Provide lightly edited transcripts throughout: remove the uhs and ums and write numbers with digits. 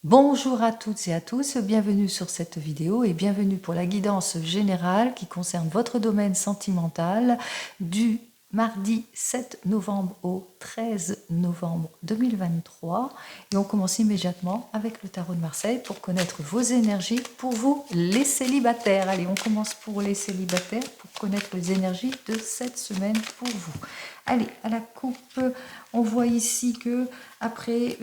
Bonjour à toutes et à tous, bienvenue sur cette vidéo et bienvenue pour la guidance générale qui concerne votre domaine sentimental du mardi 7 novembre au 13 novembre 2023. Et on commence immédiatement avec le tarot de Marseille pour connaître vos énergies pour vous les célibataires. Allez, on commence pour les célibataires pour connaître les énergies de cette semaine pour vous. Allez, à la coupe, on voit ici que après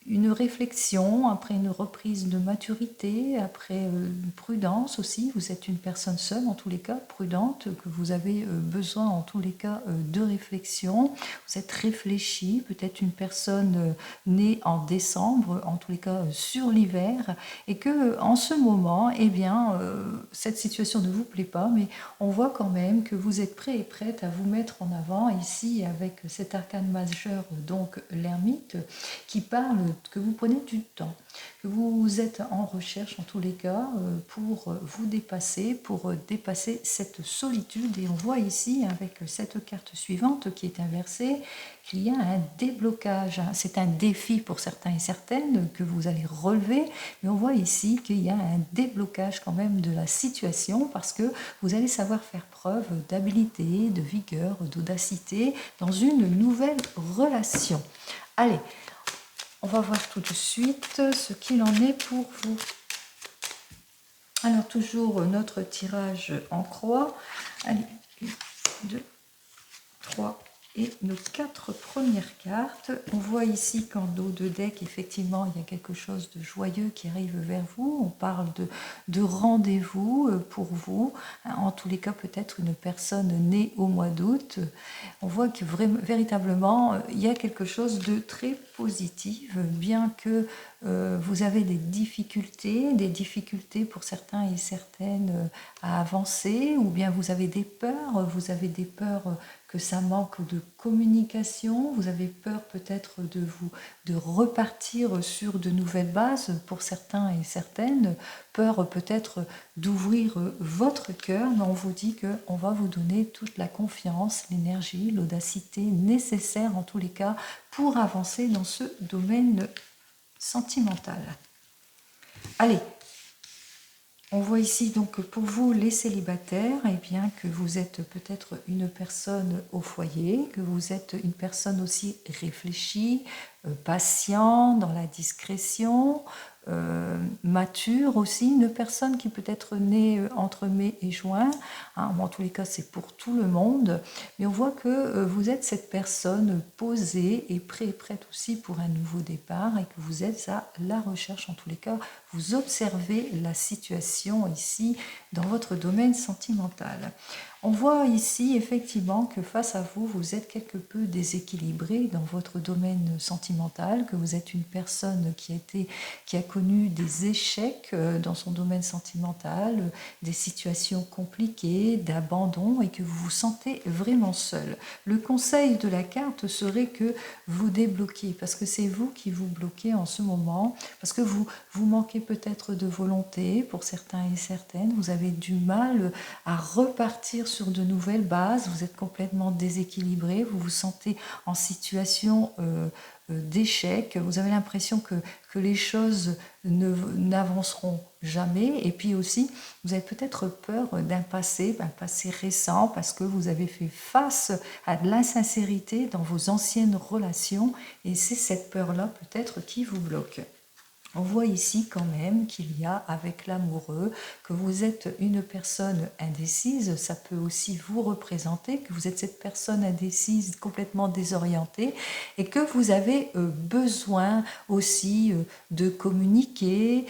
une réflexion, après une reprise de maturité, après une prudence aussi. Vous êtes une personne seule, en tous les cas, prudente, que vous avez besoin, en tous les cas, de réflexion. Vous êtes réfléchi, peut-être une personne née en décembre, en tous les cas sur l'hiver, et que en ce moment, eh bien, cette situation ne vous plaît pas, mais on voit quand même que vous êtes prêt et prête à vous mettre en avant ici avec cet arcane majeur, donc l'ermite, qui parle que vous prenez du temps, que vous êtes en recherche en tous les cas pour vous dépasser, pour dépasser cette solitude. Et on voit ici avec cette carte suivante qui est inversée qu'il y a un déblocage. C'est un défi pour certains et certaines que vous allez relever, mais on voit ici qu'il y a un déblocage quand même de la situation parce que vous allez savoir faire preuve d'habileté, de vigueur, d'audacité dans une nouvelle relation. Allez, on va voir tout de suite ce qu'il en est pour vous. Alors, toujours notre tirage en croix. Allez, 1, 2, 3 et nos 4 premières cartes. On voit ici qu'en dos de deck, effectivement, il y a quelque chose de joyeux qui arrive vers vous. On parle de rendez-vous pour vous. En tous les cas, peut-être une personne née au mois d'août. On voit que véritablement, il y a quelque chose de très positif, bien que vous avez des difficultés pour certains et certaines à avancer, ou bien vous avez des peurs que ça manque de communication, vous avez peur peut-être de repartir sur de nouvelles bases pour certains et certaines, peur peut-être d'ouvrir votre cœur, mais on vous dit qu'on va vous donner toute la confiance, l'énergie, l'audacité nécessaire en tous les cas pour avancer dans ce domaine sentimental. Allez, on voit ici donc pour vous les célibataires, eh bien que vous êtes peut-être une personne au foyer, que vous êtes une personne aussi réfléchie, patient, dans la discrétion, mature aussi, une personne qui peut être née entre mai et juin, hein, en tous les cas c'est pour tout le monde, mais on voit que vous êtes cette personne posée et prête aussi pour un nouveau départ et que vous êtes à la recherche, en tous les cas, vous observez la situation ici dans votre domaine sentimental. On voit ici effectivement que face à vous, vous êtes quelque peu déséquilibré dans votre domaine sentimental, que vous êtes une personne qui a connu des échecs dans son domaine sentimental, des situations compliquées, d'abandon et que vous vous sentez vraiment seul. Le conseil de la carte serait que vous débloquiez parce que c'est vous qui vous bloquez en ce moment, parce que vous manquez peut-être de volonté pour certains et certaines, vous avez du mal à repartir sur de nouvelles bases, vous êtes complètement déséquilibré, vous vous sentez en situation d'échec, vous avez l'impression que les choses n'avanceront jamais, et puis aussi vous avez peut-être peur d'un passé récent parce que vous avez fait face à de l'insincérité dans vos anciennes relations, et c'est cette peur-là peut-être qui vous bloque. On voit ici quand même qu'il y a avec l'amoureux, que vous êtes une personne indécise, ça peut aussi vous représenter, que vous êtes cette personne indécise, complètement désorientée, et que vous avez besoin aussi de communiquer,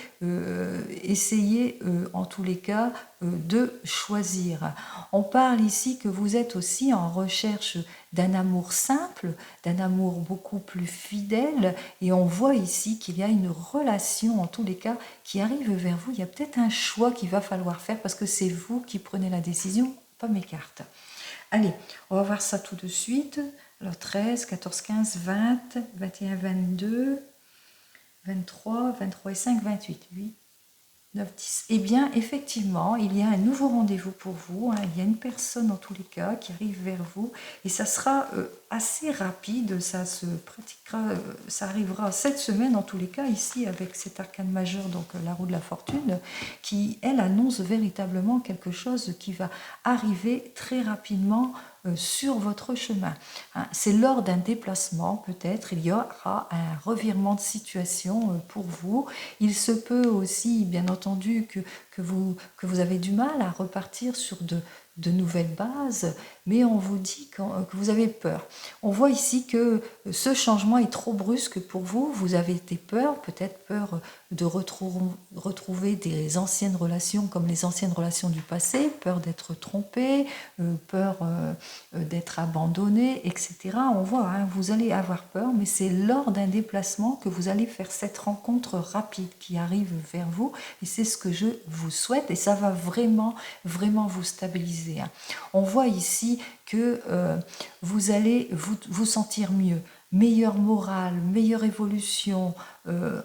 essayer en tous les cas de choisir. On parle ici que vous êtes aussi en recherche d'un amour simple, d'un amour beaucoup plus fidèle, et on voit ici qu'il y a une relation, en tous les cas, qui arrive vers vous. Il y a peut-être un choix qu'il va falloir faire parce que c'est vous qui prenez la décision, pas mes cartes. Allez, on va voir ça tout de suite. Alors 13, 14, 15, 20, 21, 22, 23, 23 et 5, 28. 8, 9, 10. Eh bien, effectivement, il y a un nouveau rendez-vous pour vous. Hein. Il y a une personne, en tous les cas, qui arrive vers vous. Et ça sera assez rapide. Ça se pratiquera, ça arrivera cette semaine, en tous les cas, ici, avec cet arcane majeur, donc la roue de la fortune, qui, elle, annonce véritablement quelque chose qui va arriver très rapidement sur votre chemin. Hein. C'est lors d'un déplacement, peut-être, il y aura un revirement de situation pour vous. Il se peut aussi, bien entendu, que vous avez du mal à repartir sur de nouvelles bases, mais on vous dit que vous avez peur. On voit ici que ce changement est trop brusque pour vous. Vous avez été peur, peut-être peur de retrouver des anciennes relations comme les anciennes relations du passé, peur d'être trompé, peur d'être abandonné, etc. On voit, hein, vous allez avoir peur, mais c'est lors d'un déplacement que vous allez faire cette rencontre rapide qui arrive vers vous, et c'est ce que je vous souhaite, et ça va vraiment, vraiment vous stabiliser. Hein. On voit ici que vous allez vous sentir mieux, meilleure morale, meilleure évolution,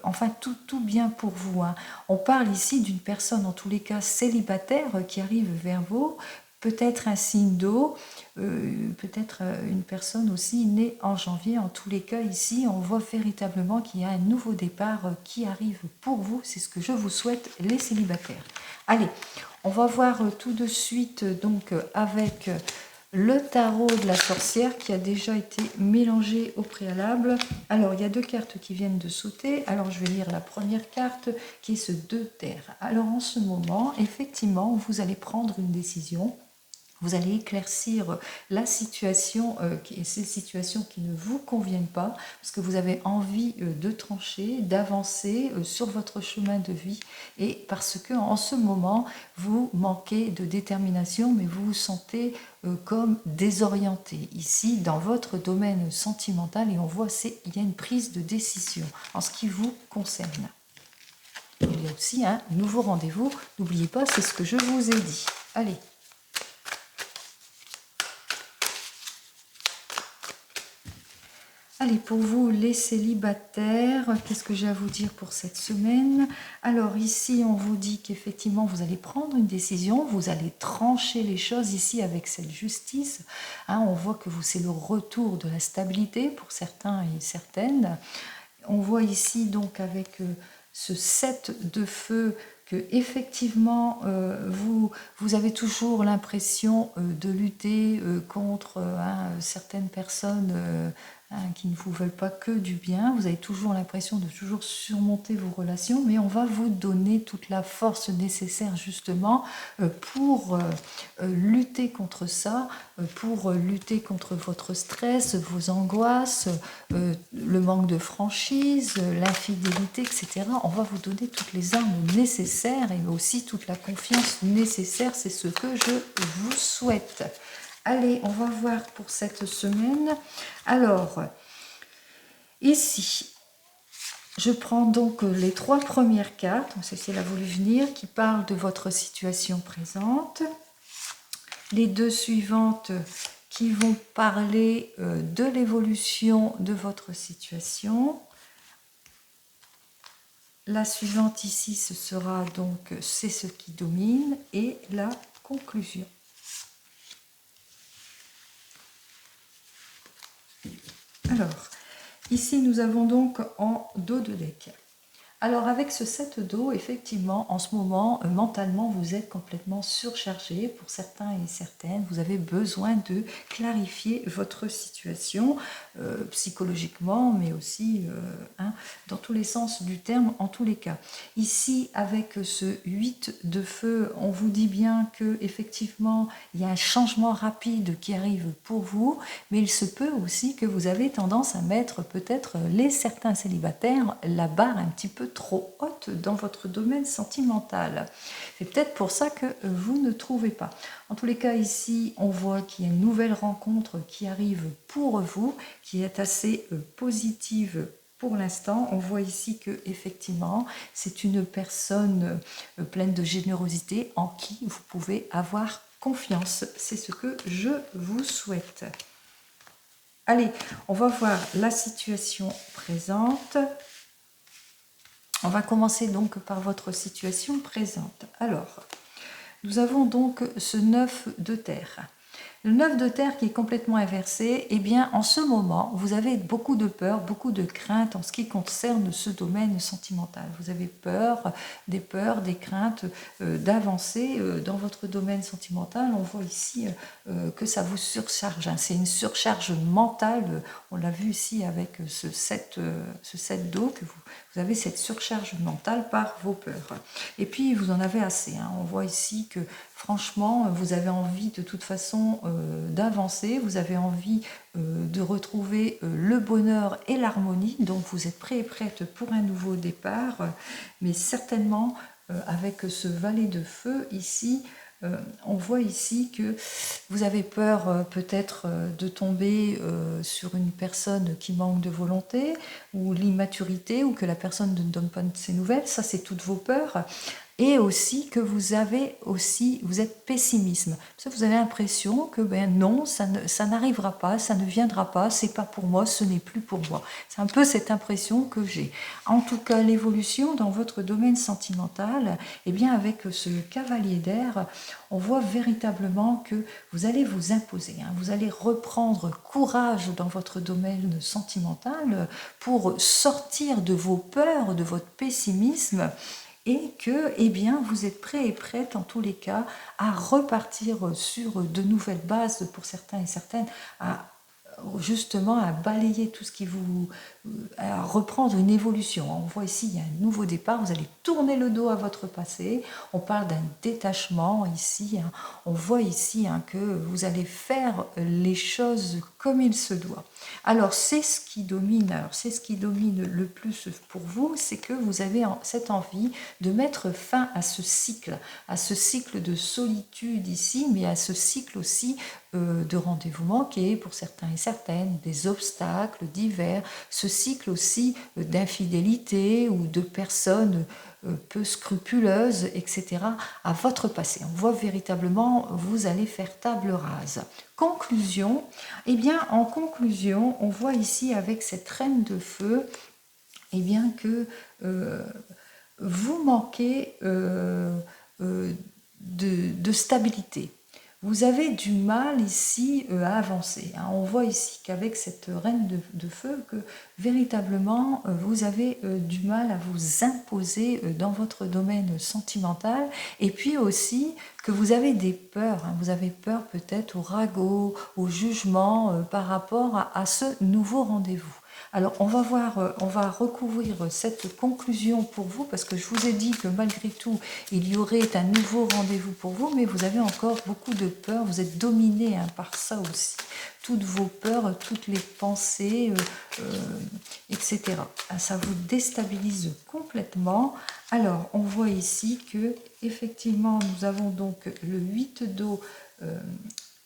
enfin tout bien pour vous. Hein. On parle ici d'une personne, en tous les cas célibataire, qui arrive vers vous, peut-être un signe d'eau, peut-être une personne aussi née en janvier. En tous les cas, ici, on voit véritablement qu'il y a un nouveau départ qui arrive pour vous. C'est ce que je vous souhaite, les célibataires. Allez, on va voir tout de suite donc avec le tarot de la sorcière qui a déjà été mélangé au préalable. Alors, il y a 2 cartes qui viennent de sauter. Alors, je vais lire la première carte qui est ce 2 terres. Alors, en ce moment, effectivement, vous allez prendre une décision. Vous allez éclaircir la situation, ces situations qui ne vous conviennent pas, parce que vous avez envie de trancher, d'avancer sur votre chemin de vie, et parce que en ce moment, vous manquez de détermination, mais vous vous sentez comme désorienté ici dans votre domaine sentimental, et on voit il y a une prise de décision en ce qui vous concerne. Il y a aussi un nouveau rendez-vous, n'oubliez pas, c'est ce que je vous ai dit. Allez. Allez, pour vous les célibataires, qu'est-ce que j'ai à vous dire pour cette semaine? Alors ici, on vous dit qu'effectivement, vous allez prendre une décision, vous allez trancher les choses ici avec cette justice. Hein, on voit que c'est le retour de la stabilité pour certains et certaines. On voit ici donc avec ce 7 de feu que effectivement vous avez toujours l'impression de lutter contre certaines personnes qui ne vous veulent pas que du bien. Vous avez toujours l'impression de toujours surmonter vos relations, mais on va vous donner toute la force nécessaire justement pour lutter contre ça, pour lutter contre votre stress, vos angoisses, le manque de franchise, l'infidélité, etc. On va vous donner toutes les armes nécessaires et aussi toute la confiance nécessaire. C'est ce que je vous souhaite. Allez, on va voir pour cette semaine. Alors, ici, je prends donc les 3 premières cartes, c'est la voulu venir, qui parlent de votre situation présente. Les 2 suivantes qui vont parler de l'évolution de votre situation. La suivante ici, ce sera donc c'est ce qui domine et la conclusion. Alors, ici nous avons donc en dos de deck. Alors avec ce 7 d'eau, effectivement, en ce moment, mentalement, vous êtes complètement surchargé. Pour certains et certaines, vous avez besoin de clarifier votre situation psychologiquement, mais aussi dans tous les sens du terme, en tous les cas. Ici, avec ce 8 de feu, on vous dit bien que effectivement, il y a un changement rapide qui arrive pour vous, mais il se peut aussi que vous avez tendance à mettre peut-être certains célibataires la barre un petit peu trop haute dans votre domaine sentimental. C'est peut-être pour ça que vous ne trouvez pas. En tous les cas, ici, on voit qu'il y a une nouvelle rencontre qui arrive pour vous, qui est assez positive pour l'instant. On voit ici que effectivement, c'est une personne pleine de générosité en qui vous pouvez avoir confiance. C'est ce que je vous souhaite. Allez, on va voir la situation présente. On va commencer donc par votre situation présente. Alors, nous avons donc ce 9 de terre. Le 9 de terre qui est complètement inversé, eh bien en ce moment, vous avez beaucoup de peur, beaucoup de crainte en ce qui concerne ce domaine sentimental. Vous avez peur, des craintes d'avancer dans votre domaine sentimental. On voit ici que ça vous surcharge. Hein. C'est une surcharge mentale. On l'a vu ici avec ce 7 d'eau, que vous avez cette surcharge mentale par vos peurs. Et puis, vous en avez assez. Hein. On voit ici que franchement, vous avez envie de toute façon d'avancer, vous avez envie de retrouver le bonheur et l'harmonie, donc vous êtes prêt et prête pour un nouveau départ, mais certainement avec ce valet de feu ici, on voit ici que vous avez peur peut-être de tomber sur une personne qui manque de volonté, ou l'immaturité, ou que la personne ne donne pas de ses nouvelles, ça c'est toutes vos peurs. Et aussi que vous êtes pessimisme. Vous avez l'impression que non, ça n'arrivera pas, ça ne viendra pas, c'est pas pour moi, ce n'est plus pour moi. C'est un peu cette impression que j'ai. En tout cas, l'évolution dans votre domaine sentimental, eh bien avec ce cavalier d'air, on voit véritablement que vous allez vous imposer, hein, vous allez reprendre courage dans votre domaine sentimental pour sortir de vos peurs, de votre pessimisme, et que eh bien, vous êtes prêt et prête en tous les cas à repartir sur de nouvelles bases pour certains et certaines, justement à balayer tout ce qui vous... à reprendre une évolution. On voit ici, il y a un nouveau départ, vous allez tourner le dos à votre passé, on parle d'un détachement ici, hein. On voit ici que vous allez faire les choses comme il se doit. Alors c'est ce qui domine, le plus pour vous, c'est que vous avez cette envie de mettre fin à ce cycle de solitude ici, mais à ce cycle aussi de rendez-vous manqués pour certains et certaines, des obstacles divers, ce cycle aussi d'infidélité ou de personnes peu scrupuleuses, etc., à votre passé. On voit véritablement, vous allez faire table rase. Conclusion, eh bien, en conclusion, on voit ici avec cette reine de feu, eh bien, que vous manquez de stabilité. Vous avez du mal ici à avancer. On voit ici qu'avec cette reine de feu, que véritablement vous avez du mal à vous imposer dans votre domaine sentimental, et puis aussi que vous avez des peurs. Vous avez peur peut-être au ragot, au jugement par rapport à ce nouveau rendez-vous. Alors, on va recouvrir cette conclusion pour vous, parce que je vous ai dit que malgré tout, il y aurait un nouveau rendez-vous pour vous, mais vous avez encore beaucoup de peurs, vous êtes dominé par ça aussi. Toutes vos peurs, toutes les pensées, etc. Ça vous déstabilise complètement. Alors, on voit ici que, effectivement, nous avons donc le 8 d'eau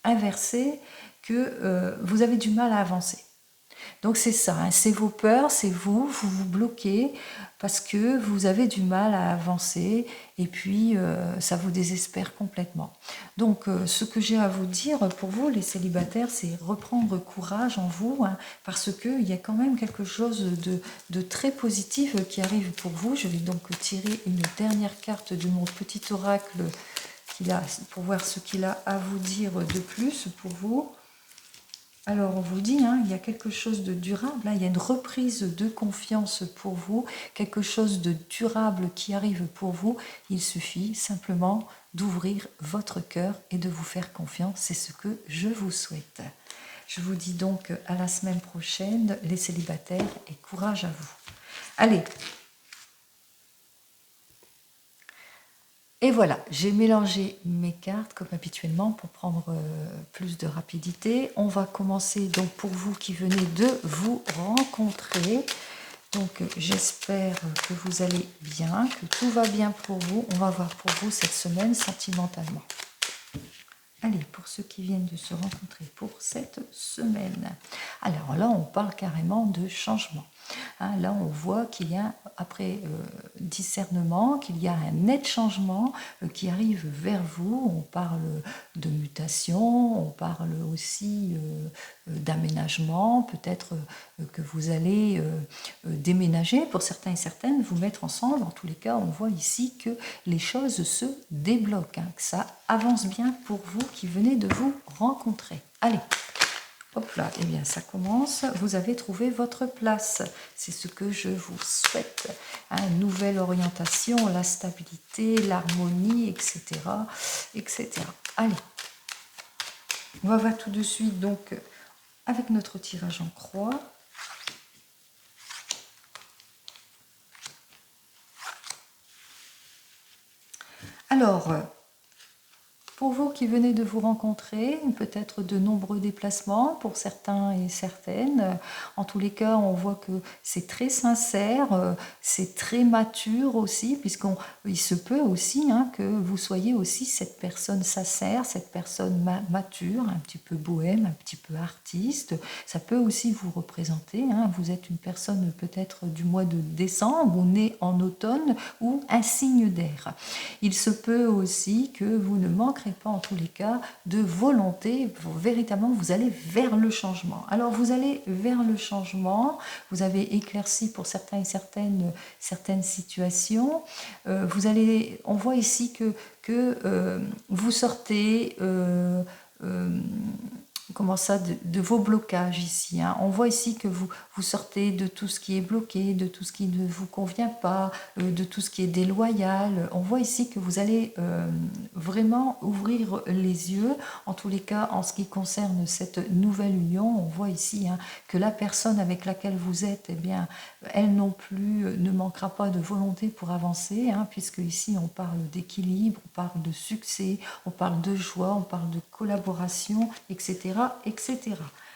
inversé, que vous avez du mal à avancer. Donc c'est ça, hein, c'est vos peurs, c'est vous vous bloquez parce que vous avez du mal à avancer, et puis ça vous désespère complètement. Donc ce que j'ai à vous dire pour vous les célibataires, c'est reprendre courage en vous, hein, parce qu'il y a quand même quelque chose de très positif qui arrive pour vous. Je vais donc tirer une dernière carte de mon petit oracle pour voir ce qu'il a à vous dire de plus pour vous. Alors, on vous dit, il y a quelque chose de durable, il y a une reprise de confiance pour vous, quelque chose de durable qui arrive pour vous. Il suffit simplement d'ouvrir votre cœur et de vous faire confiance. C'est ce que je vous souhaite. Je vous dis donc à la semaine prochaine, les célibataires, et courage à vous. Allez. Et voilà, j'ai mélangé mes cartes comme habituellement pour prendre plus de rapidité. On va commencer donc pour vous qui venez de vous rencontrer. Donc j'espère que vous allez bien, que tout va bien pour vous. On va voir pour vous cette semaine sentimentalement. Allez, pour ceux qui viennent de se rencontrer pour cette semaine. Alors là, on parle carrément de changement. Hein, là, on voit qu'il y a, après discernement, qu'il y a un net changement qui arrive vers vous. On parle de mutation, on parle aussi d'aménagement, peut-être que vous allez déménager pour certains et certaines, vous mettre ensemble. En tous les cas, on voit ici que les choses se débloquent, hein, que ça avance bien pour vous qui venez de vous rencontrer. Allez, hop là, eh bien ça commence, vous avez trouvé votre place, c'est ce que je vous souhaite, hein, nouvelle orientation, la stabilité, l'harmonie, etc., etc. Allez, on va voir tout de suite donc avec notre tirage en croix. Alors, pour vous qui venez de vous rencontrer, peut-être de nombreux déplacements pour certains et certaines. En tous les cas, on voit que c'est très sincère, c'est très mature aussi, puisqu'il se peut aussi hein, que vous soyez aussi cette personne sincère, cette personne mature, un petit peu bohème, un petit peu artiste. Ça peut aussi vous représenter. Hein. Vous êtes une personne peut-être du mois de décembre ou née en automne ou un signe d'air. Il se peut aussi que vous ne manquerez pas en tous les cas de volonté, véritablement vous allez vers le changement. Alors vous allez vers le changement, vous avez éclairci pour certains et certaines situations, on voit ici que vous sortez comment ça, de vos blocages ici. Hein. On voit ici que vous sortez de tout ce qui est bloqué, de tout ce qui ne vous convient pas, de tout ce qui est déloyal. On voit ici que vous allez vraiment ouvrir les yeux. En tous les cas, en ce qui concerne cette nouvelle union, on voit ici hein, que la personne avec laquelle vous êtes, eh bien, elle non plus ne manquera pas de volonté pour avancer, hein, puisque ici on parle d'équilibre, on parle de succès, on parle de joie, on parle de collaboration, etc. etc.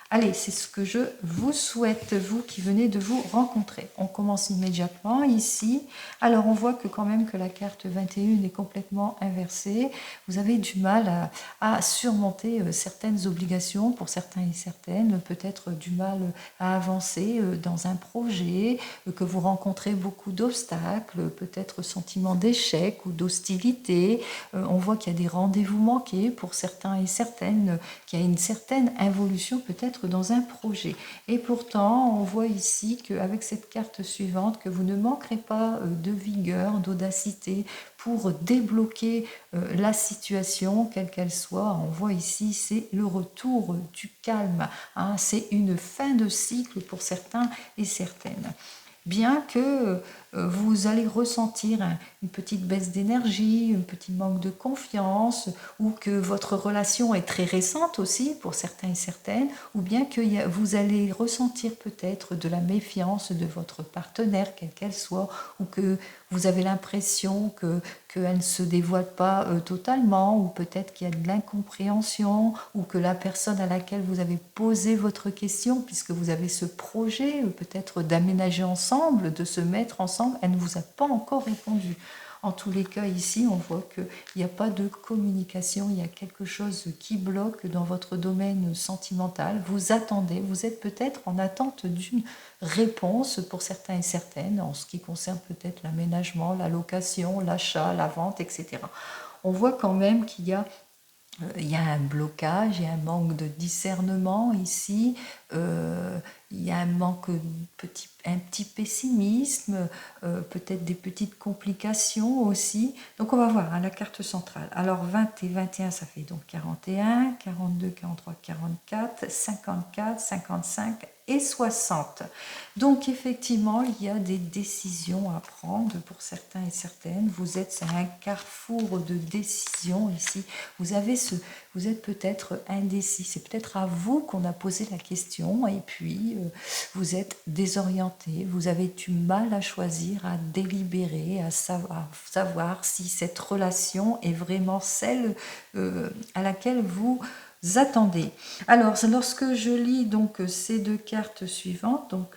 Allez, c'est ce que je vous souhaite, vous qui venez de vous rencontrer. On commence immédiatement ici. Alors, on voit que quand même que la carte 21 est complètement inversée. Vous avez du mal à surmonter certaines obligations pour certains et certaines, peut-être du mal à avancer dans un projet, que vous rencontrez beaucoup d'obstacles, peut-être sentiment d'échec ou d'hostilité. On voit qu'il y a des rendez-vous manqués pour certains et certaines, qu'il y a une certaine involution peut-être dans un projet. Et pourtant, on voit ici qu'avec cette carte suivante, que vous ne manquerez pas de vigueur, d'audacité pour débloquer la situation, quelle qu'elle soit. On voit ici, c'est le retour du calme. Hein, c'est une fin de cycle pour certains et certaines. Bien que vous allez ressentir une petite baisse d'énergie, un petit manque de confiance, ou que votre relation est très récente aussi pour certains et certaines, ou bien que vous allez ressentir peut-être de la méfiance de votre partenaire, quelle qu'elle soit, ou que vous avez l'impression qu'elle ne se dévoile pas totalement, ou peut-être qu'il y a de l'incompréhension, ou que la personne à laquelle vous avez posé votre question, puisque vous avez ce projet peut-être d'aménager ensemble, de se mettre ensemble, elle ne vous a pas encore répondu. En tous les cas, ici, on voit qu'il n'y a pas de communication, il y a quelque chose qui bloque dans votre domaine sentimental. Vous attendez, vous êtes peut-être en attente d'une réponse pour certains et certaines, en ce qui concerne peut-être l'aménagement, la location, l'achat, la vente, etc. On voit quand même qu'il y a un blocage, il y a un manque de discernement ici, il y a un manque, un petit pessimisme, peut-être des petites complications aussi. Donc on va voir hein, la carte centrale. Alors 20 et 21, ça fait donc 41, 42, 43, 44, 54, 55 et 60. Donc effectivement, il y a des décisions à prendre pour certains et certaines. Vous êtes à un carrefour de décisions ici. Vous êtes peut-être indécis. C'est peut-être à vous qu'on a posé la question et puis vous êtes désorienté. Vous avez du mal à choisir, à délibérer, à savoir si cette relation est vraiment celle à laquelle vous attendez. Alors, lorsque je lis donc ces deux cartes suivantes, donc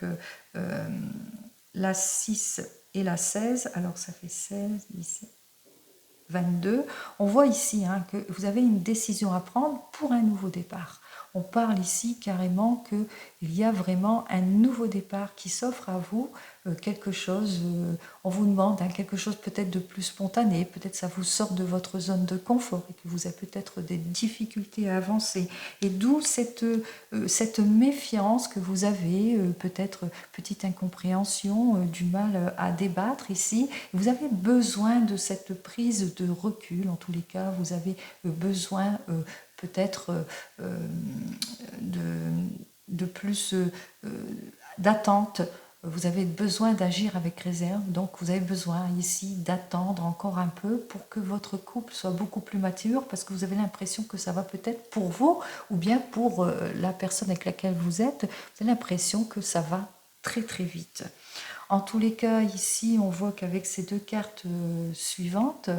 la 6 et la 16, alors ça fait 16, 17, 22, on voit ici hein, que vous avez une décision à prendre pour un nouveau départ. On parle ici carrément qu'il y a vraiment un nouveau départ qui s'offre à vous, quelque chose, on vous demande hein, quelque chose peut-être de plus spontané, peut-être ça vous sort de votre zone de confort et que vous avez peut-être des difficultés à avancer. Et d'où cette méfiance que vous avez, peut-être petite incompréhension, du mal à débattre ici. Vous avez besoin de cette prise de recul, en tous les cas, vous avez besoin peut-être de plus d'attente. Vous avez besoin d'agir avec réserve, donc vous avez besoin ici d'attendre encore un peu pour que votre couple soit beaucoup plus mature, parce que vous avez l'impression que ça va peut-être pour vous, ou bien pour la personne avec laquelle vous avez l'impression que ça va très très vite. En tous les cas, ici, on voit qu'avec ces deux cartes suivantes,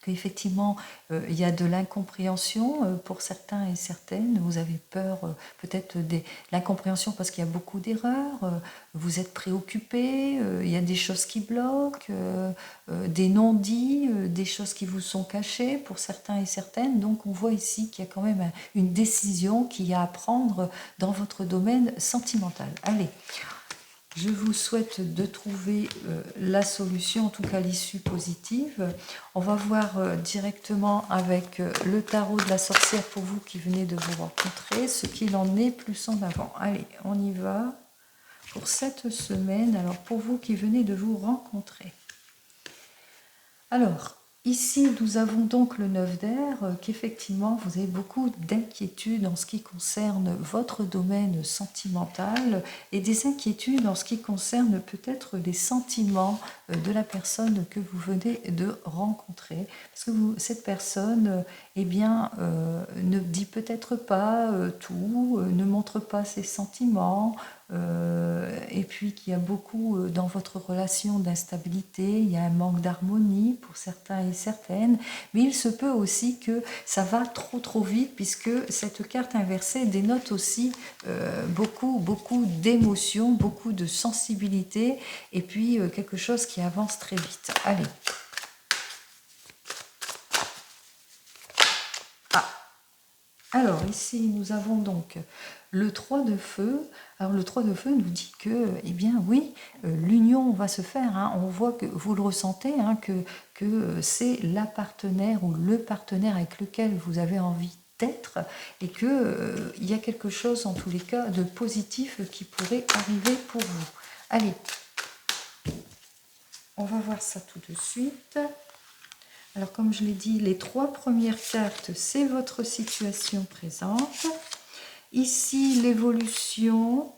qu'effectivement, il y a de l'incompréhension pour certains et certaines. Vous avez peur peut-être de l'incompréhension parce qu'il y a beaucoup d'erreurs, vous êtes préoccupé, il y a des choses qui bloquent, des non-dits, des choses qui vous sont cachées pour certains et certaines. Donc on voit ici qu'il y a quand même une décision qu'il y a à prendre dans votre domaine sentimental. Allez, je vous souhaite de trouver la solution, en tout cas l'issue positive. On va voir directement avec le tarot de la sorcière pour vous qui venez de vous rencontrer, ce qu'il en est plus en avant. Allez, on y va pour cette semaine. Alors pour vous qui venez de vous rencontrer. Alors, ici, nous avons donc le 9 d'air, qu'effectivement, vous avez beaucoup d'inquiétudes en ce qui concerne votre domaine sentimental et des inquiétudes en ce qui concerne peut-être les sentiments de la personne que vous venez de rencontrer. Parce que cette personne, eh bien, ne dit peut-être pas tout, ne montre pas ses sentiments, et puis qu'il y a beaucoup dans votre relation d'instabilité, il y a un manque d'harmonie pour certains et certaines, mais il se peut aussi que ça va trop vite, puisque cette carte inversée dénote aussi beaucoup d'émotions, beaucoup de sensibilité, et puis quelque chose qui avance très vite. Allez. Alors ici, nous avons donc le 3 de feu. Alors le 3 de feu nous dit que, eh bien oui, l'union va se faire. Hein. On voit que vous le ressentez, hein, que c'est la partenaire ou le partenaire avec lequel vous avez envie d'être, et que il y a quelque chose, en tous les cas, de positif qui pourrait arriver pour vous. Allez, on va voir ça tout de suite. Alors, comme je l'ai dit, les 3 premières cartes, c'est votre situation présente. Ici, l'évolution.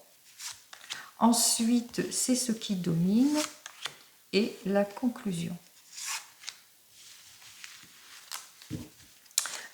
Ensuite, c'est ce qui domine. Et la conclusion.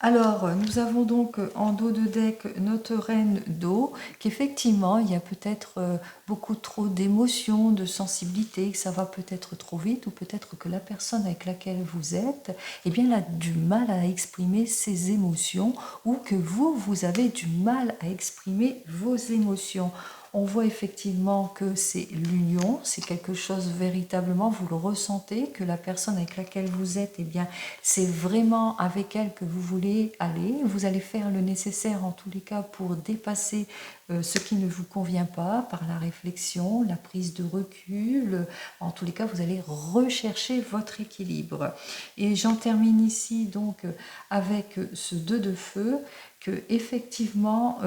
Alors, nous avons donc en dos de deck notre reine d'eau, qu'effectivement, il y a peut-être beaucoup trop d'émotions, de sensibilité, que ça va peut-être trop vite, ou peut-être que la personne avec laquelle vous êtes, eh bien, elle a du mal à exprimer ses émotions, ou que vous avez du mal à exprimer vos émotions. On voit effectivement que c'est l'union, c'est quelque chose véritablement, vous le ressentez, que la personne avec laquelle vous êtes, eh bien, c'est vraiment avec elle que vous voulez aller. Vous allez faire le nécessaire en tous les cas pour dépasser ce qui ne vous convient pas par la réflexion, la prise de recul. En tous les cas, vous allez rechercher votre équilibre. Et j'en termine ici donc avec ce 2 de feu, que effectivement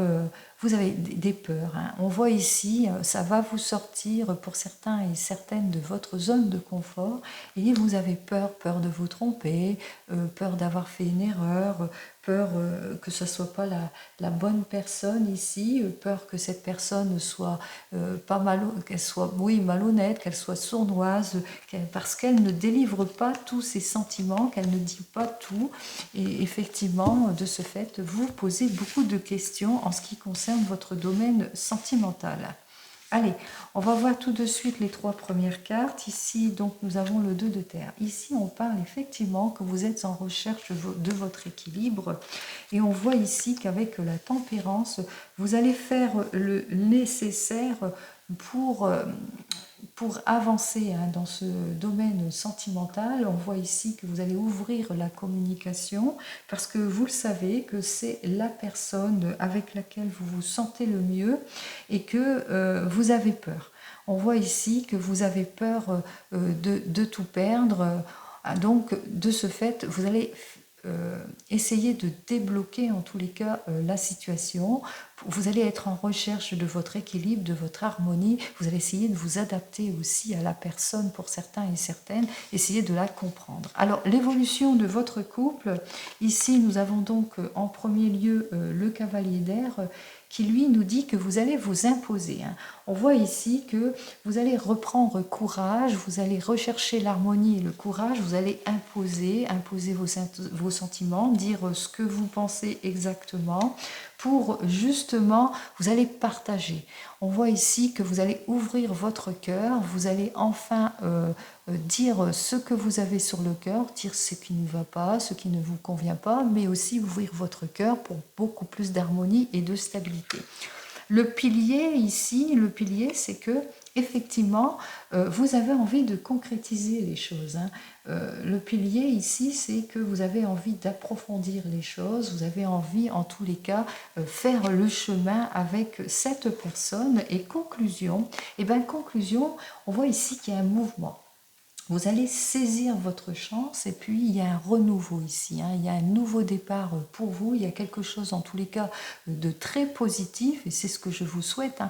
vous avez des peurs. Hein. On voit ici, ça va vous sortir pour certains et certaines de votre zone de confort, et vous avez peur de vous tromper, peur d'avoir fait une erreur, peur que ce ne soit pas la bonne personne ici, peur que cette personne soit qu'elle soit malhonnête, qu'elle soit sournoise, parce qu'elle ne délivre pas tous ses sentiments, qu'elle ne dit pas tout. Et effectivement, de ce fait, vous posez beaucoup de questions en ce qui concerne votre domaine sentimental. Allez, on va voir tout de suite les 3 premières cartes. Ici, donc, nous avons le 2 de terre. Ici, on parle effectivement que vous êtes en recherche de votre équilibre. Et on voit ici qu'avec la tempérance, vous allez faire le nécessaire pour pour avancer dans ce domaine sentimental, on voit ici que vous allez ouvrir la communication parce que vous le savez que c'est la personne avec laquelle vous vous sentez le mieux et que vous avez peur. On voit ici que vous avez peur de tout perdre. Donc, de ce fait, vous allez essayer de débloquer en tous les cas la situation. Vous allez être en recherche de votre équilibre, de votre harmonie. Vous allez essayer de vous adapter aussi à la personne pour certains et certaines. Essayez de la comprendre. Alors, l'évolution de votre couple. Ici, nous avons donc en premier lieu le cavalier d'air qui lui nous dit que vous allez vous imposer. On voit ici que vous allez reprendre courage, vous allez rechercher l'harmonie et le courage, vous allez imposer vos sentiments, dire ce que vous pensez exactement, pour justement, vous allez partager. On voit ici que vous allez ouvrir votre cœur, vous allez enfin dire ce que vous avez sur le cœur, dire ce qui ne va pas, ce qui ne vous convient pas, mais aussi ouvrir votre cœur pour beaucoup plus d'harmonie et de stabilité. Le pilier ici, le pilier, c'est que effectivement, vous avez envie de concrétiser les choses. Le pilier ici, c'est que vous avez envie d'approfondir les choses, vous avez envie, en tous les cas, faire le chemin avec cette personne. Et conclusion, conclusion, on voit ici qu'il y a un mouvement. Vous allez saisir votre chance et puis il y a un renouveau ici, il y a un nouveau départ pour vous, il y a quelque chose en tous les cas de très positif et c'est ce que je vous souhaite.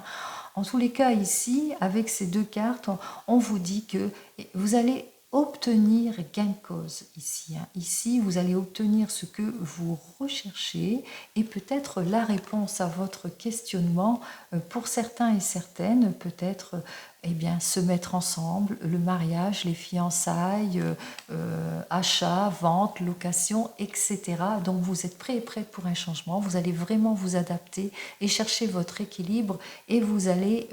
En tous les cas ici, avec ces deux cartes, on vous dit que vous allez obtenir gain de cause ici. Ici, vous allez obtenir ce que vous recherchez et peut-être la réponse à votre questionnement pour certains et certaines, peut-être se mettre ensemble, le mariage, les fiançailles, achat, vente, location, etc. Donc vous êtes prêt et prête pour un changement, vous allez vraiment vous adapter et chercher votre équilibre et vous allez,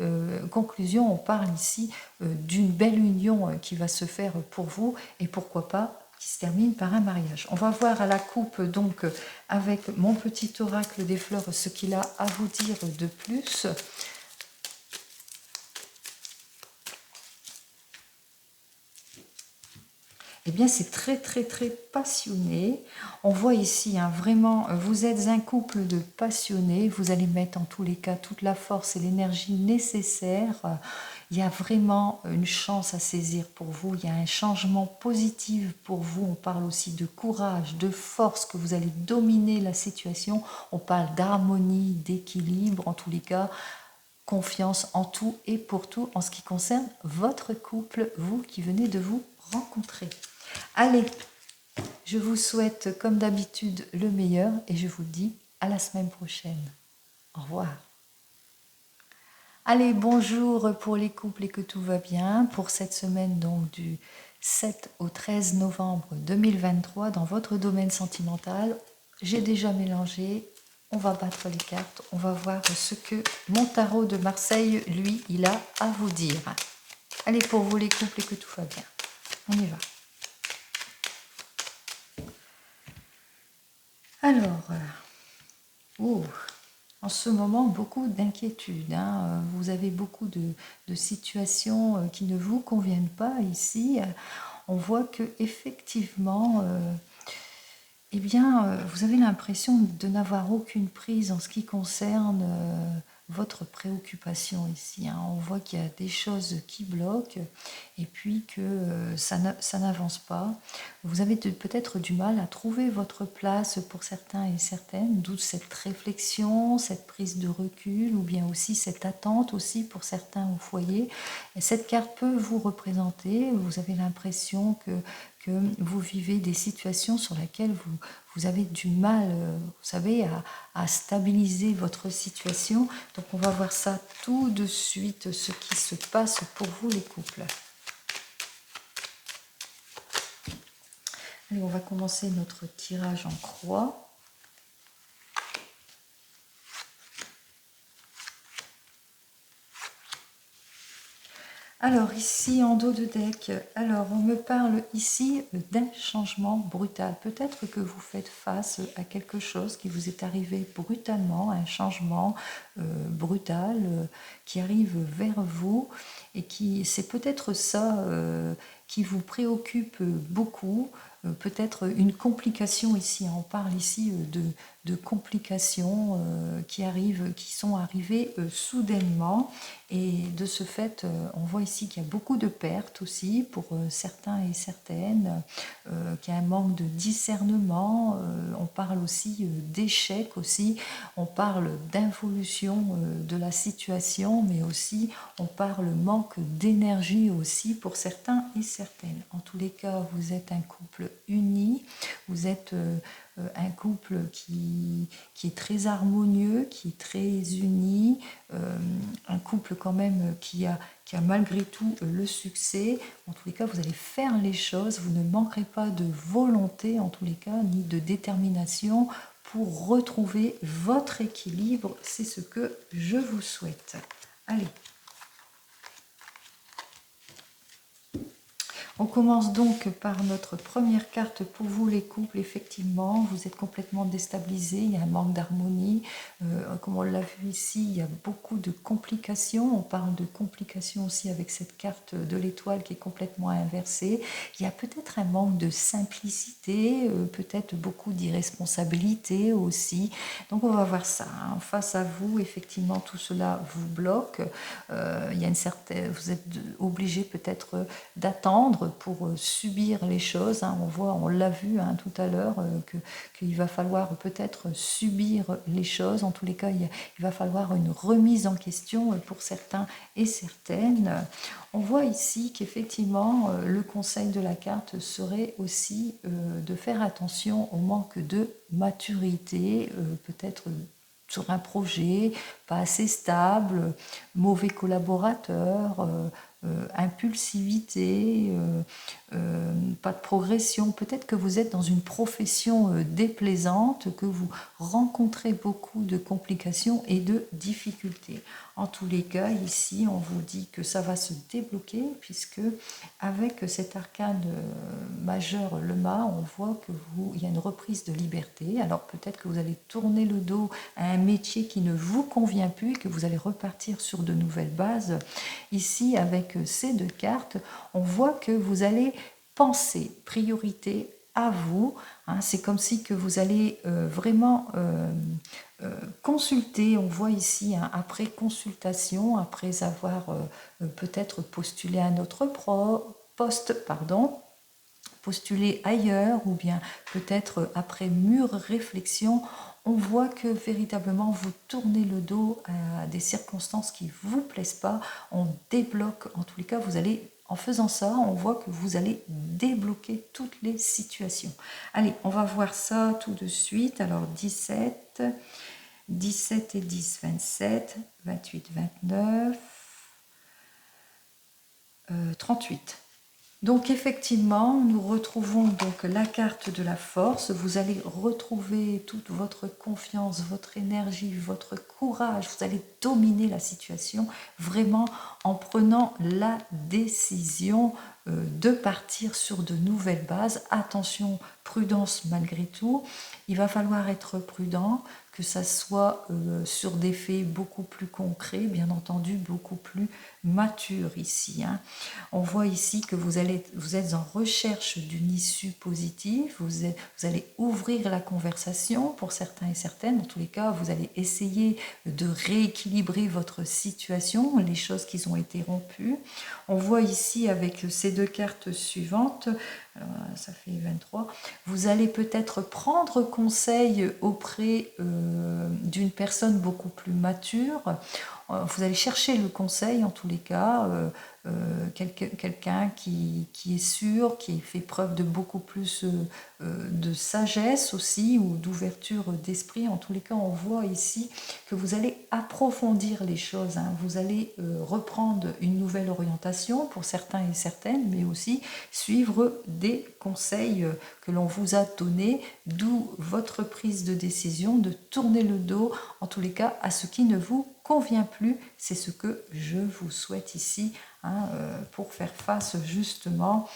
conclusion, on parle ici d'une belle union qui va se faire pour vous et pourquoi pas qui se termine par un mariage. On va voir à la coupe donc avec mon petit oracle des fleurs ce qu'il a à vous dire de plus. Eh bien, c'est très, très, très passionné. On voit ici, vraiment, vous êtes un couple de passionnés. Vous allez mettre en tous les cas toute la force et l'énergie nécessaire. Il y a vraiment une chance à saisir pour vous. Il y a un changement positif pour vous. On parle aussi de courage, de force, que vous allez dominer la situation. On parle d'harmonie, d'équilibre, en tous les cas. Confiance en tout et pour tout en ce qui concerne votre couple, vous qui venez de vous rencontrer. Allez, je vous souhaite comme d'habitude le meilleur et je vous dis à la semaine prochaine. Au revoir. Allez, bonjour pour les couples et que tout va bien pour cette semaine donc du 7 au 13 novembre 2023 dans votre domaine sentimental. J'ai déjà mélangé. On va battre les cartes, on va voir ce que mon tarot de Marseille, lui, il a à vous dire. Allez, pour vous les couples et que tout va bien. On y va. Alors, en ce moment, beaucoup d'inquiétudes. Vous avez beaucoup de situations qui ne vous conviennent pas ici. On voit que effectivement... vous avez l'impression de n'avoir aucune prise en ce qui concerne votre préoccupation ici. On voit qu'il y a des choses qui bloquent et puis que ça n'avance pas. Vous avez peut-être du mal à trouver votre place pour certains et certaines, d'où cette réflexion, cette prise de recul ou bien aussi cette attente aussi pour certains au foyer. Et cette carte peut vous représenter, vous avez l'impression que vous vivez des situations sur lesquelles vous avez du mal, vous savez, à stabiliser votre situation. Donc on va voir ça tout de suite, ce qui se passe pour vous les couples. Allez, on va commencer notre tirage en croix. Alors ici en dos de deck, alors on me parle ici d'un changement brutal. Peut-être que vous faites face à quelque chose qui vous est arrivé brutalement, un changement brutal qui arrive vers vous et qui c'est peut-être ça qui vous préoccupe beaucoup, peut-être une complication ici. On parle ici de complications qui sont arrivées soudainement, et de ce fait, on voit ici qu'il y a beaucoup de pertes aussi pour certains et certaines, qu'il y a un manque de discernement. On parle aussi d'échec aussi, on parle d'involution de la situation, mais aussi on parle manque d'énergie aussi pour certains et certaines. En tous les cas, vous êtes un couple uni, vous êtes un couple qui est très harmonieux, qui est très uni, un couple quand même qui a malgré tout le succès. En tous les cas, vous allez faire les choses, vous ne manquerez pas de volonté, en tous les cas, ni de détermination pour retrouver votre équilibre. C'est ce que je vous souhaite. Allez. On commence donc par notre première carte pour vous les couples. Effectivement, vous êtes complètement déstabilisés, il y a un manque d'harmonie. Comme on l'a vu ici, il y a beaucoup de complications. On parle de complications aussi avec cette carte de l'étoile qui est complètement inversée. Il y a peut-être un manque de simplicité, peut-être beaucoup d'irresponsabilité aussi. Donc on va voir ça. Face à vous, effectivement, tout cela vous bloque. Il y a une certaine, vous êtes obligé peut-être d'attendre pour subir les choses. On l'a vu tout à l'heure, qu'il va falloir peut-être subir les choses. En tous les cas, il va falloir une remise en question pour certains et certaines. On voit ici qu'effectivement, le conseil de la carte serait aussi de faire attention au manque de maturité, peut-être sur un projet, pas assez stable, mauvais collaborateur, impulsivité, pas de progression. Peut-être que vous êtes dans une profession déplaisante, que vous rencontrez beaucoup de complications et de difficultés. En tous les cas, ici, on vous dit que ça va se débloquer, puisque avec cet arcane majeur, le mât, on voit que il y a une reprise de liberté. Alors peut-être que vous allez tourner le dos à un métier qui ne vous convient plus et que vous allez repartir sur de nouvelles bases. Ici, avec ces deux cartes, on voit que vous allez penser priorité à vous. C'est comme si que vous allez vraiment consulter. On voit ici, après consultation, après avoir peut-être postulé un autre poste, postulé ailleurs, ou bien peut-être après mûre réflexion, on voit que véritablement vous tournez le dos à des circonstances qui ne vous plaisent pas. On débloque, en tous les cas, vous allez, en faisant ça, on voit que vous allez débloquer toutes les situations. Allez, on va voir ça tout de suite. Alors 17 et 10, 27, 28, 29, 38. Donc effectivement, nous retrouvons donc la carte de la force. Vous allez retrouver toute votre confiance, votre énergie, votre courage. Vous allez dominer la situation vraiment en prenant la décision de partir sur de nouvelles bases. Attention, prudence malgré tout. Il va falloir être prudent, que ça soit sur des faits beaucoup plus concrets, bien entendu, beaucoup plus matures ici. On voit ici que vous êtes en recherche d'une issue positive, vous allez ouvrir la conversation pour certains et certaines. En tous les cas, vous allez essayer de rééquilibrer votre situation, les choses qui ont été rompues. On voit ici avec ces deux cartes suivantes, alors ça fait 23, vous allez peut-être prendre conseil auprès d'une personne beaucoup plus mature. Vous allez chercher le conseil, en tous les cas, quelqu'un qui est sûr, qui fait preuve de beaucoup plus de sagesse aussi, ou d'ouverture d'esprit. En tous les cas, on voit ici que vous allez approfondir les choses. Vous allez reprendre une nouvelle orientation pour certains et certaines, mais aussi suivre des conseils que l'on vous a donnés, d'où votre prise de décision de tourner le dos, en tous les cas, à ce qui ne vous convient plus. C'est ce que je vous souhaite ici, pour faire face justement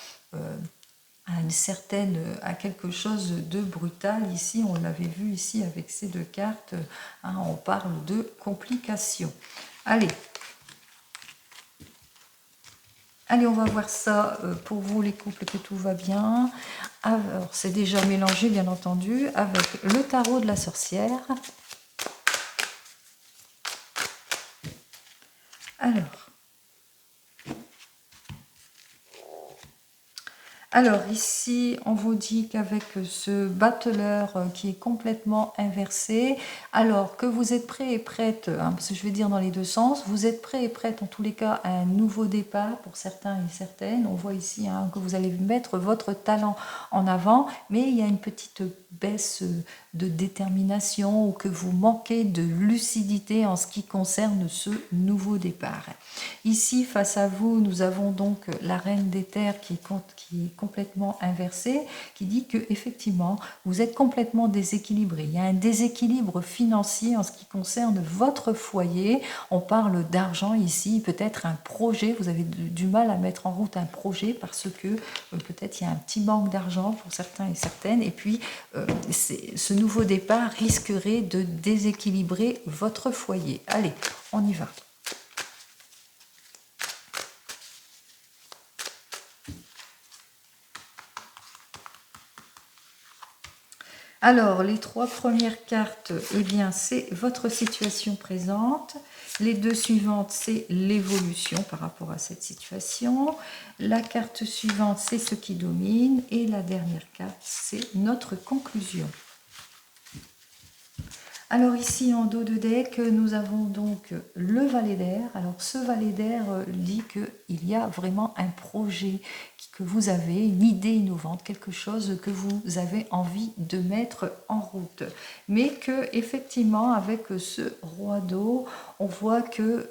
à quelque chose de brutal. Ici, on l'avait vu ici avec ces deux cartes, on parle de complications. Allez, Allez, on va voir ça pour vous les couples, que tout va bien. Alors, c'est déjà mélangé, bien entendu, avec le tarot de la sorcière. Alors ici, on vous dit qu'avec ce battleur qui est complètement inversé, alors que vous êtes prêt et prête, hein, parce que je vais dire dans les deux sens, vous êtes prêt et prête en tous les cas à un nouveau départ pour certains et certaines. On voit ici hein, que vous allez mettre votre talent en avant, mais il y a une petite baisse de détermination ou que vous manquez de lucidité en ce qui concerne ce nouveau départ. Ici, face à vous, nous avons donc la reine des terres qui est complètement inversée, qui dit que effectivement, vous êtes complètement déséquilibré. Il y a un déséquilibre financier en ce qui concerne votre foyer. On parle d'argent ici, peut-être un projet. Vous avez du mal à mettre en route un projet parce que peut-être il y a un petit manque d'argent pour certains et certaines. Et puis, ce nouveau départ risquerait de déséquilibrer votre foyer. Allez, on y va. Alors, les trois premières cartes, eh bien, c'est votre situation présente. Les deux suivantes, c'est l'évolution par rapport à cette situation. La carte suivante, c'est ce qui domine. Et la dernière carte, c'est notre conclusion. Alors ici, en dos de deck, nous avons donc le valet d'air. Alors ce valet d'air dit qu'il y a vraiment un projet que vous avez, une idée innovante, quelque chose que vous avez envie de mettre en route. Mais que effectivement, avec ce roi d'eau, on voit que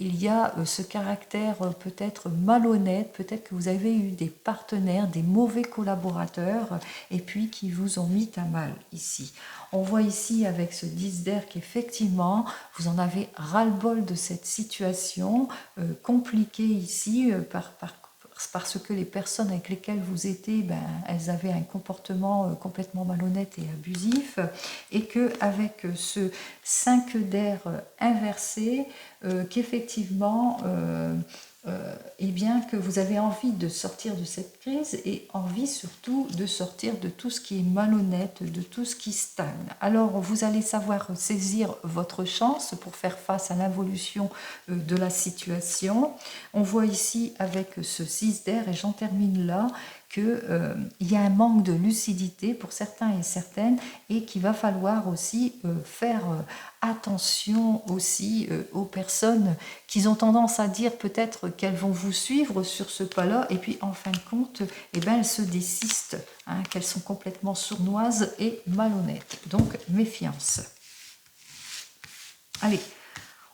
il y a ce caractère peut-être malhonnête, peut-être que vous avez eu des partenaires, des mauvais collaborateurs, et puis qui vous ont mis à mal ici. On voit ici avec ce 10 d'air qu'effectivement, vous en avez ras-le-bol de cette situation compliquée ici parce que les personnes avec lesquelles vous étiez, elles avaient un comportement complètement malhonnête et abusif, et qu'avec ce 5 d'air inversé, qu'effectivement, eh bien, que vous avez envie de sortir de cette crise et envie surtout de sortir de tout ce qui est malhonnête, de tout ce qui stagne. Alors, vous allez savoir saisir votre chance pour faire face à l'évolution de la situation. On voit ici avec ce 6 d'air, et j'en termine là, qu'il y a un manque de lucidité pour certains et certaines et qu'il va falloir aussi faire attention aussi aux personnes qui ont tendance à dire peut-être qu'elles vont vous suivre sur ce pas-là et puis en fin de compte, eh ben, elles se désistent, hein, qu'elles sont complètement sournoises et malhonnêtes. Donc, méfiance. Allez,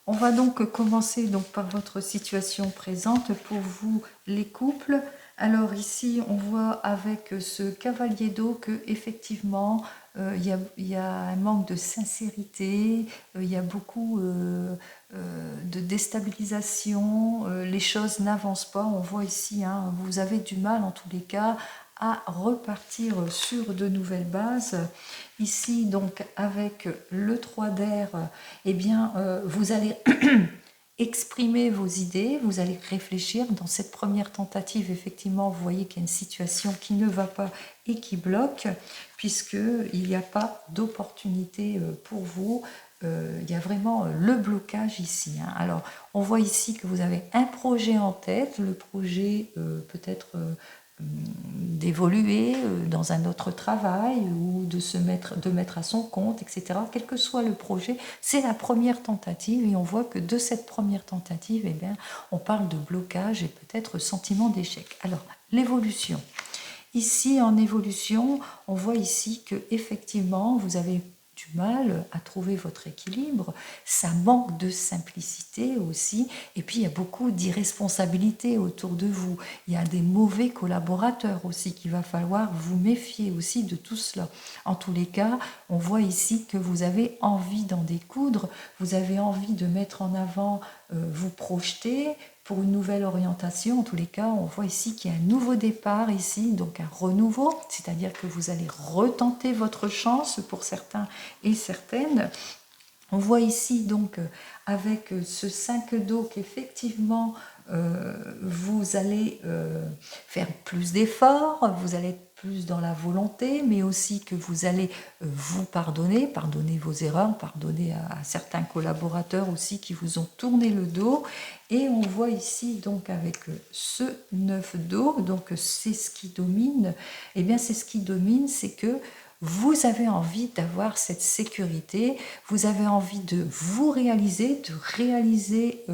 on va donc commencer donc par votre situation présente pour vous les couples. Alors ici, on voit avec ce cavalier d'eau que effectivement, il y a un manque de sincérité, il y a beaucoup de déstabilisation, les choses n'avancent pas. On voit ici, hein, vous avez du mal en tous les cas à repartir sur de nouvelles bases. Ici, donc, avec le 3 d'air, eh bien, vous allez exprimer vos idées, vous allez réfléchir. Dans cette première tentative, effectivement, vous voyez qu'il y a une situation qui ne va pas et qui bloque, puisqu'il n'y a pas d'opportunité pour vous. Il y a vraiment le blocage ici. Hein. Alors, on voit ici que vous avez un projet en tête, le projet peut-être d'évoluer dans un autre travail ou de mettre à son compte, etc. Quel que soit le projet, c'est la première tentative et on voit que de cette première tentative, eh bien, on parle de blocage et peut-être sentiment d'échec. Alors, l'évolution. Ici, en évolution, on voit ici que effectivement, vous avez du mal à trouver votre équilibre, ça manque de simplicité aussi, et puis il y a beaucoup d'irresponsabilité autour de vous, il y a des mauvais collaborateurs aussi qu'il va falloir vous méfier aussi de tout cela. En tous les cas, on voit ici que vous avez envie d'en découdre, vous avez envie de mettre en avant, vous projeter, pour une nouvelle orientation. En tous les cas, on voit ici qu'il y a un nouveau départ ici, donc un renouveau, c'est-à-dire que vous allez retenter votre chance pour certains et certaines. On voit ici donc avec ce 5 d'eau qu'effectivement vous allez faire plus d'efforts, vous allez être plus dans la volonté, mais aussi que vous allez vous pardonner vos erreurs, pardonner à certains collaborateurs aussi qui vous ont tourné le dos. Et on voit ici donc avec ce 9 d'eau, donc c'est ce qui domine, et bien c'est ce qui domine, c'est que vous avez envie d'avoir cette sécurité, vous avez envie de vous réaliser, de réaliser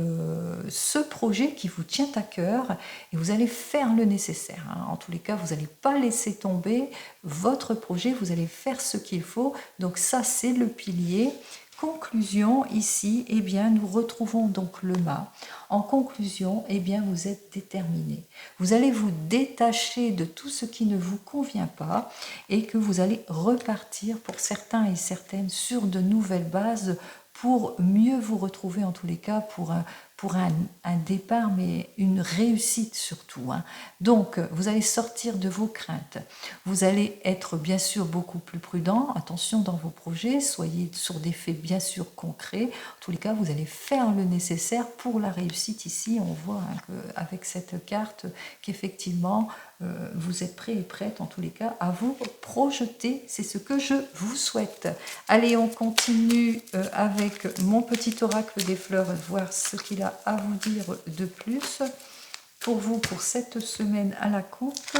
ce projet qui vous tient à cœur et vous allez faire le nécessaire. En tous les cas, vous n'allez pas laisser tomber votre projet, vous allez faire ce qu'il faut. Donc ça, c'est le pilier. Conclusion, ici, eh bien, nous retrouvons donc le mât. En conclusion, eh bien, vous êtes déterminé. Vous allez vous détacher de tout ce qui ne vous convient pas et que vous allez repartir pour certains et certaines sur de nouvelles bases pour mieux vous retrouver en tous les cas pour un départ, mais une réussite surtout. Donc, vous allez sortir de vos craintes. Vous allez être bien sûr beaucoup plus prudent. Attention dans vos projets, soyez sur des faits bien sûr concrets. En tous les cas, vous allez faire le nécessaire pour la réussite. Ici, on voit avec cette carte qu'effectivement, vous êtes prêts et prêtes en tous les cas à vous projeter. C'est ce que je vous souhaite. Allez, on continue avec mon petit oracle des fleurs, voir ce qu'il a à vous dire de plus pour vous pour cette semaine à la coupe.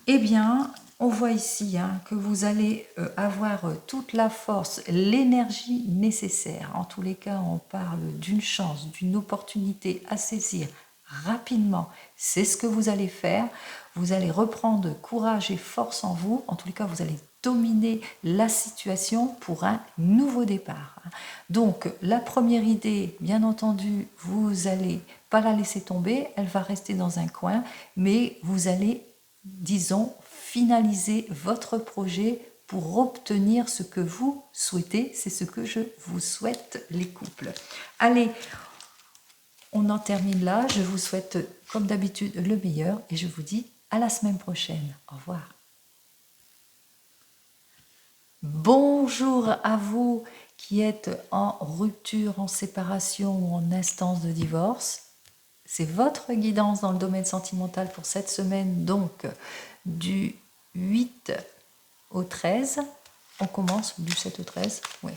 Eh bien, on voit ici que vous allez avoir toute la force, l'énergie nécessaire. En tous les cas, on parle d'une chance, d'une opportunité à saisir rapidement. C'est ce que vous allez faire. Vous allez reprendre courage et force en vous. En tous les cas, vous allez dominer la situation pour un nouveau départ. Donc, la première idée, bien entendu, vous allez pas la laisser tomber. Elle va rester dans un coin, mais vous allez, disons, finaliser votre projet pour obtenir ce que vous souhaitez. C'est ce que je vous souhaite, les couples. Allez, on en termine là. Je vous souhaite, comme d'habitude, le meilleur et je vous dis à la semaine prochaine. Au revoir. Bonjour à vous qui êtes en rupture, en séparation ou en instance de divorce. C'est votre guidance dans le domaine sentimental pour cette semaine, donc du 8 au 13. On commence du 7 au 13. Oui.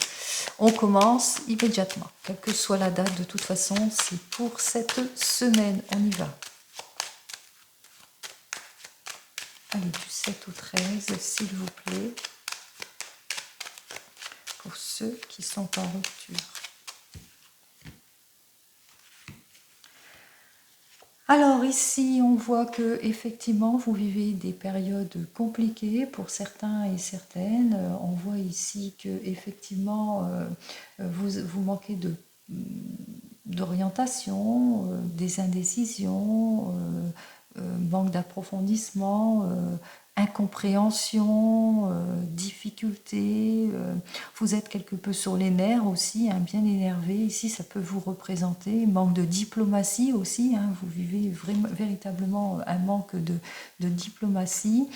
On commence immédiatement. Quelle que soit la date, de toute façon, c'est pour cette semaine. On y va. Allez, du 7 au 13, s'il vous plaît. Pour ceux qui sont en rupture. Alors ici, on voit que effectivement, vous vivez des périodes compliquées pour certains et certaines. On voit ici que effectivement, vous manquez d'orientation, des indécisions, manque d'approfondissement, incompréhension, difficulté, vous êtes quelque peu sur les nerfs aussi, bien énervé, ici ça peut vous représenter, manque de diplomatie aussi, vous vivez véritablement un manque de diplomatie.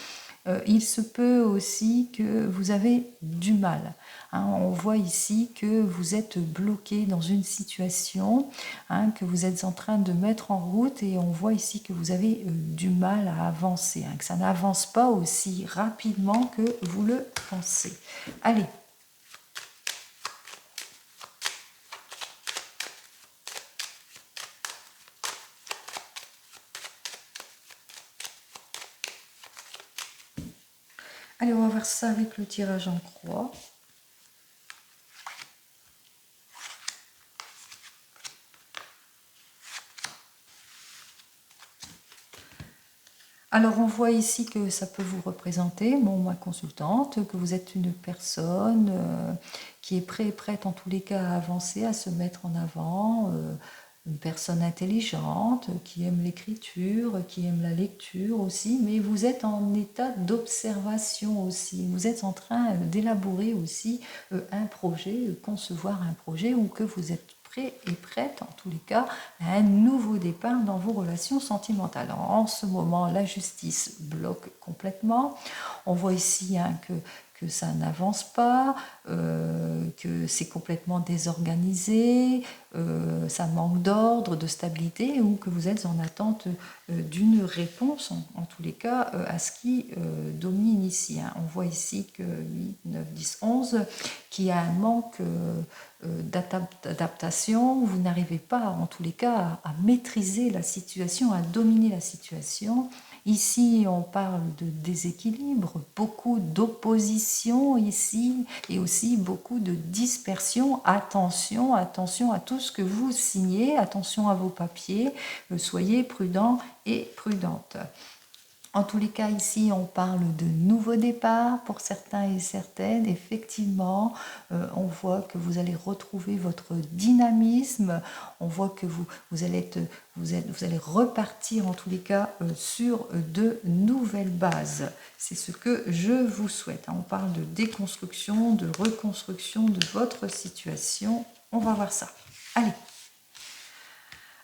Il se peut aussi que vous avez du mal. On voit ici que vous êtes bloqué dans une situation, que vous êtes en train de mettre en route et on voit ici que vous avez du mal à avancer, que ça n'avance pas aussi rapidement que vous le pensez. Allez. Allez, on va voir ça avec le tirage en croix. Alors, on voit ici que ça peut vous représenter, ma consultante, que vous êtes une personne qui est prête en tous les cas à avancer, à se mettre en avant, une personne intelligente, qui aime l'écriture, qui aime la lecture aussi, mais vous êtes en état d'observation aussi. Vous êtes en train d'élaborer aussi un projet, concevoir un projet, ou que vous êtes prêt et prête, en tous les cas, à un nouveau départ dans vos relations sentimentales. Alors, en ce moment, la justice bloque complètement. On voit ici que que ça n'avance pas, que c'est complètement désorganisé, ça manque d'ordre, de stabilité, ou que vous êtes en attente d'une réponse, en tous les cas, à ce qui domine ici. On voit ici que 8, 9, 10, 11, qu'il y a un manque d'adaptation, vous n'arrivez pas, en tous les cas, à maîtriser la situation, à dominer la situation. Ici, on parle de déséquilibre, beaucoup d'opposition ici, et aussi beaucoup de dispersion. Attention, attention à tout ce que vous signez, attention à vos papiers, soyez prudents et prudentes. En tous les cas, ici, on parle de nouveau départ pour certains et certaines. Effectivement, on voit que vous allez retrouver votre dynamisme. On voit que vous allez repartir, en tous les cas, sur de nouvelles bases. C'est ce que je vous souhaite. On parle de déconstruction, de reconstruction de votre situation. On va voir ça. Allez.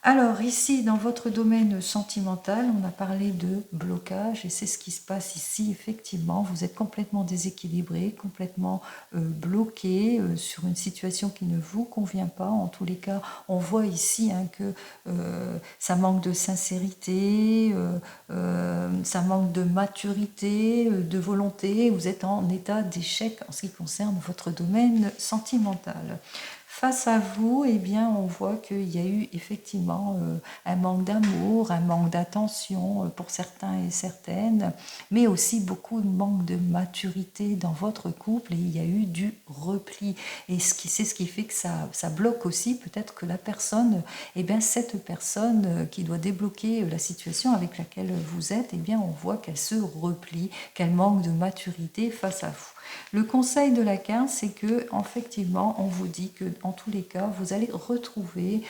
Alors ici, dans votre domaine sentimental, on a parlé de blocage et c'est ce qui se passe ici. Effectivement, vous êtes complètement déséquilibré, complètement bloqué sur une situation qui ne vous convient pas. En tous les cas, on voit ici que ça manque de sincérité, ça manque de maturité, de volonté. Vous êtes en état d'échec en ce qui concerne votre domaine sentimental. Face à vous, eh bien, on voit qu'il y a eu effectivement un manque d'amour, un manque d'attention pour certains et certaines, mais aussi beaucoup de manque de maturité dans votre couple et il y a eu du repli. Et c'est ce qui fait que ça bloque aussi peut-être que la personne, eh bien, cette personne qui doit débloquer la situation avec laquelle vous êtes, eh bien, on voit qu'elle se replie, qu'elle manque de maturité face à vous. Le conseil de la carte, c'est que, effectivement, on vous dit que, en tous les cas, vous allez retrouver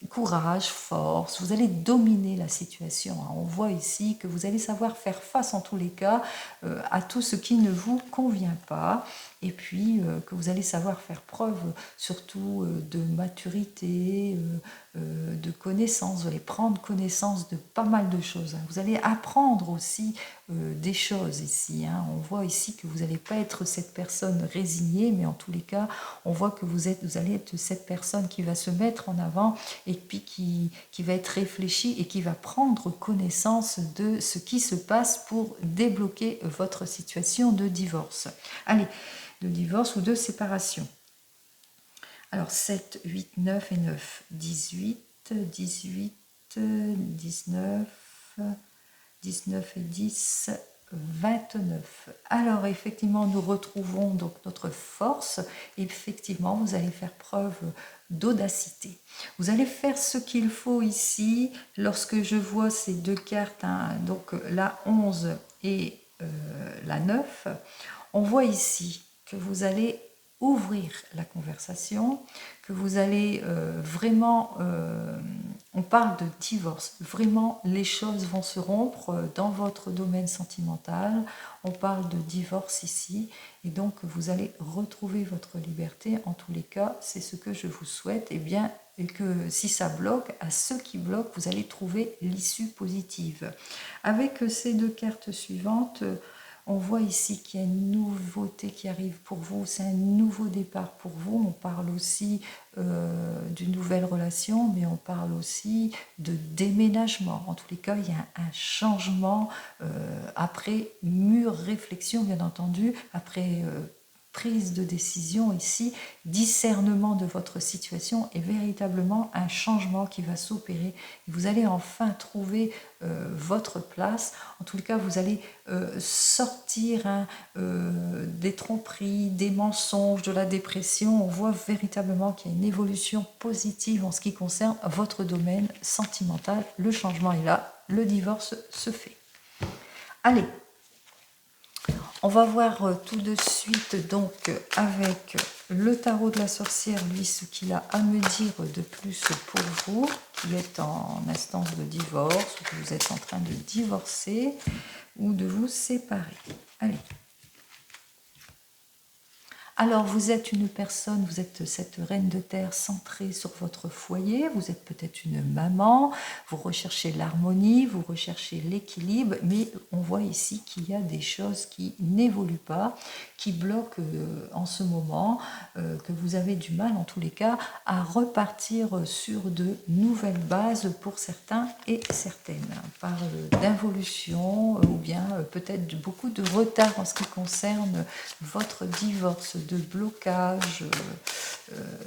courage, force, vous allez dominer la situation. On voit ici que vous allez savoir faire face, en tous les cas, à tout ce qui ne vous convient pas. Et puis que vous allez savoir faire preuve surtout de maturité, de connaissance, vous allez prendre connaissance de pas mal de choses. Vous allez apprendre aussi des choses ici. On voit ici que vous n'allez pas être cette personne résignée, mais en tous les cas, on voit que vous allez être cette personne qui va se mettre en avant et puis qui va être réfléchie et qui va prendre connaissance de ce qui se passe pour débloquer votre situation de divorce. Allez, de divorce ou de séparation. Alors 7, 8, 9 et 9, 18, 18, 19, 19 et 10, 29. Alors effectivement, nous retrouvons donc notre force. Effectivement, vous allez faire preuve d'audacité. Vous allez faire ce qu'il faut ici. Lorsque je vois ces deux cartes, donc la 11 et la 9, on voit ici que vous allez ouvrir la conversation, que vous allez vraiment, on parle de divorce, vraiment les choses vont se rompre dans votre domaine sentimental, on parle de divorce ici, et donc vous allez retrouver votre liberté, en tous les cas, c'est ce que je vous souhaite, et bien, et que si ça bloque, à ceux qui bloquent, vous allez trouver l'issue positive. Avec ces deux cartes suivantes, on voit ici qu'il y a une nouveauté qui arrive pour vous, c'est un nouveau départ pour vous. On parle aussi d'une nouvelle relation, mais on parle aussi de déménagement. En tous les cas, il y a un changement après mûre réflexion, bien entendu, après prise de décision ici, discernement de votre situation et véritablement un changement qui va s'opérer. Vous allez enfin trouver votre place. En tout cas, vous allez sortir des tromperies, des mensonges, de la dépression. On voit véritablement qu'il y a une évolution positive en ce qui concerne votre domaine sentimental. Le changement est là, le divorce se fait. Allez, on va voir tout de suite donc avec le tarot de la sorcière, lui, ce qu'il a à me dire de plus pour vous, qui êtes en instance de divorce, ou que vous êtes en train de divorcer, ou de vous séparer. Allez. Alors, vous êtes une personne, vous êtes cette reine de terre centrée sur votre foyer, vous êtes peut-être une maman, vous recherchez l'harmonie, vous recherchez l'équilibre, mais on voit ici qu'il y a des choses qui n'évoluent pas, qui bloquent en ce moment, que vous avez du mal en tous les cas à repartir sur de nouvelles bases pour certains et certaines. On parle d'involution ou bien peut-être beaucoup de retard en ce qui concerne votre divorce, de blocage,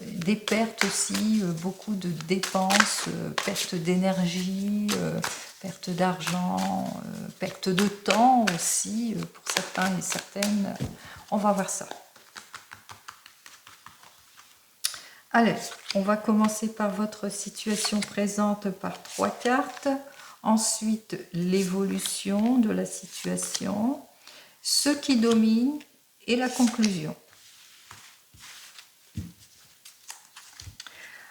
des pertes aussi, beaucoup de dépenses, perte d'énergie, perte d'argent, perte de temps aussi pour certains et certaines. On va voir ça. Allez, on va commencer par votre situation présente par 3 cartes. Ensuite, l'évolution de la situation, ce qui domine et la conclusion.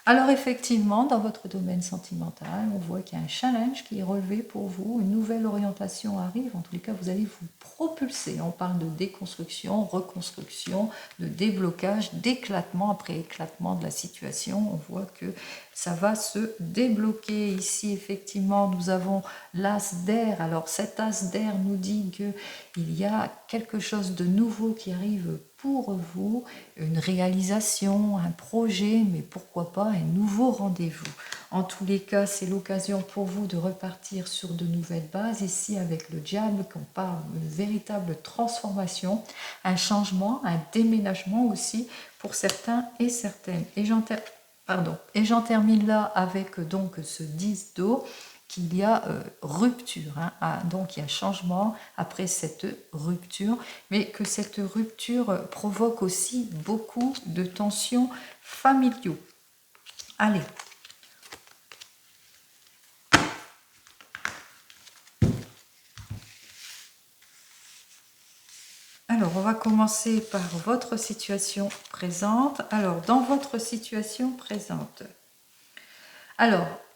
Alors effectivement, dans votre domaine sentimental, on voit qu'il y a un challenge qui est relevé pour vous, une nouvelle orientation arrive, en tous les cas vous allez vous propulser. On parle de déconstruction, reconstruction, de déblocage, d'éclatement, après éclatement de la situation, on voit que ça va se débloquer. Ici effectivement nous avons l'as d'air, alors cet as d'air nous dit qu'il y a quelque chose de nouveau qui arrive pour vous, une réalisation, un projet, mais pourquoi pas un nouveau rendez-vous. En tous les cas, c'est l'occasion pour vous de repartir sur de nouvelles bases. Ici, avec le diable, qu'on parle d'une véritable transformation, un changement, un déménagement aussi pour certains et certaines. Et j'en termine là avec donc ce 10 d'eau, qu'il y a rupture, donc il y a changement après cette rupture, mais que cette rupture provoque aussi beaucoup de tensions familiaux. Allez. Alors, on va commencer par votre situation présente. Alors, dans votre situation présente,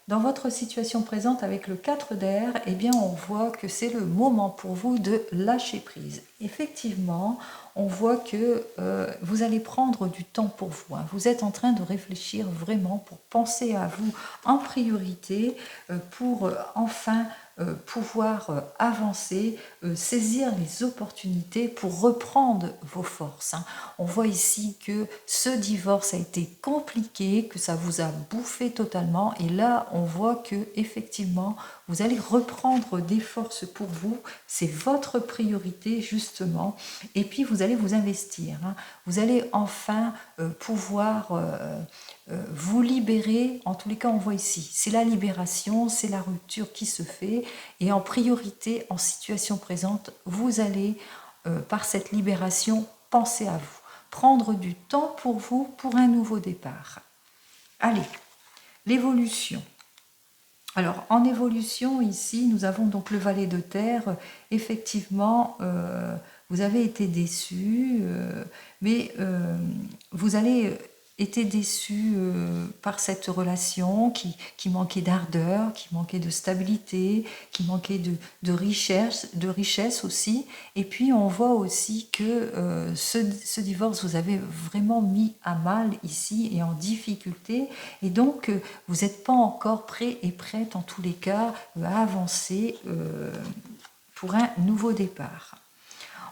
dans votre situation présente avec le 4 d'air, eh bien, on voit que c'est le moment pour vous de lâcher prise. Effectivement, on voit que vous allez prendre du temps pour vous. Vous êtes en train de réfléchir vraiment pour penser à vous en priorité, pour enfin pouvoir avancer, saisir les opportunités pour reprendre vos forces. On voit ici que ce divorce a été compliqué, que ça vous a bouffé totalement, et là on voit que effectivement vous allez reprendre des forces pour vous, c'est votre priorité justement, et puis vous allez vous investir, vous allez enfin pouvoir vous libérer. En tous les cas on voit ici, c'est la libération, c'est la rupture qui se fait, et en priorité, en situation présente, vous allez par cette libération penser à vous, prendre du temps pour vous pour un nouveau départ. Allez, l'évolution. Alors, en évolution, ici, nous avons donc le valet de terre. Effectivement, vous avez été déçu, mais vous allez été déçu par cette relation qui manquait d'ardeur, qui manquait de stabilité, qui manquait de richesse aussi. Et puis, on voit aussi que ce divorce vous avez vraiment mis à mal ici et en difficulté. Et donc, vous n'êtes pas encore prêt et prête, en tous les cas, à avancer pour un nouveau départ.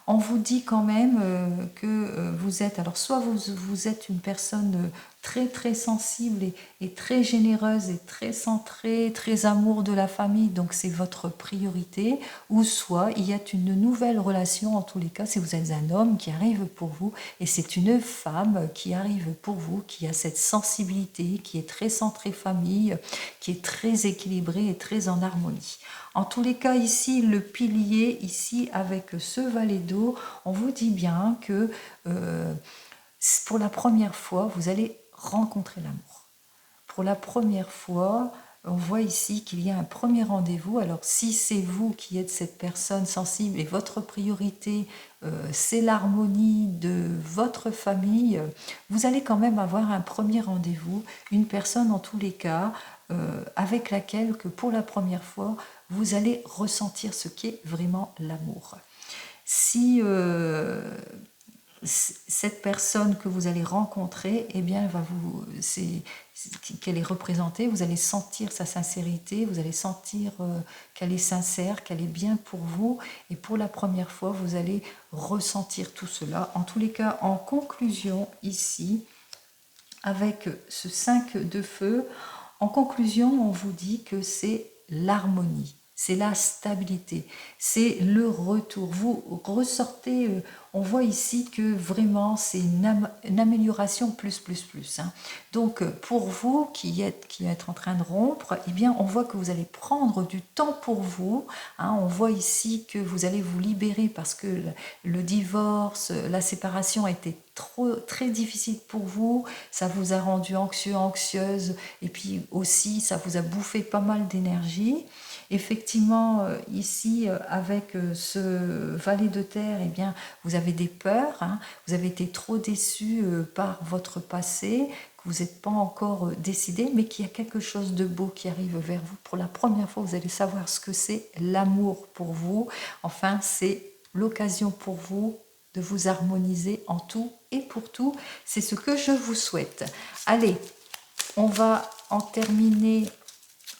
On vous dit quand même que vous êtes, alors soit vous êtes une personne très très sensible et très généreuse et très centrée, très amour de la famille, donc c'est votre priorité, ou soit il y a une nouvelle relation, en tous les cas, si vous êtes un homme qui arrive pour vous, et c'est une femme qui arrive pour vous, qui a cette sensibilité, qui est très centrée famille, qui est très équilibrée et très en harmonie. En tous les cas, ici, le pilier, ici, avec ce valet d'eau, on vous dit bien que pour la première fois, vous allez rencontrer l'amour. Pour la première fois, on voit ici qu'il y a un premier rendez-vous. Alors, si c'est vous qui êtes cette personne sensible et votre priorité, c'est l'harmonie de votre famille, vous allez quand même avoir un premier rendez-vous, une personne en tous les cas, avec laquelle, que pour la première fois, vous allez ressentir ce qu'est vraiment l'amour. Si cette personne que vous allez rencontrer, eh bien, qu'elle est représentée, vous allez sentir sa sincérité, vous allez sentir qu'elle est sincère, qu'elle est bien pour vous, et pour la première fois, vous allez ressentir tout cela. En tous les cas, en conclusion, ici, avec ce 5 de feu, en conclusion, on vous dit que c'est l'harmonie, c'est la stabilité, c'est le retour. Vous ressortez, on voit ici que vraiment c'est une amélioration plus. Hein. Donc pour vous qui êtes en train de rompre, eh bien on voit que vous allez prendre du temps pour vous. Hein. On voit ici que vous allez vous libérer parce que le divorce, la séparation a été très difficile pour vous, ça vous a rendu anxieux, anxieuse, et puis aussi ça vous a bouffé pas mal d'énergie. Effectivement, ici, avec ce valet de terre, eh bien, vous avez des peurs, hein, vous avez été trop déçu par votre passé, que vous n'êtes pas encore décidé, mais qu'il y a quelque chose de beau qui arrive vers vous. Pour la première fois, vous allez savoir ce que c'est l'amour pour vous. Enfin, c'est l'occasion pour vous de vous harmoniser en tout et pour tout. C'est ce que je vous souhaite. Allez, on va en terminer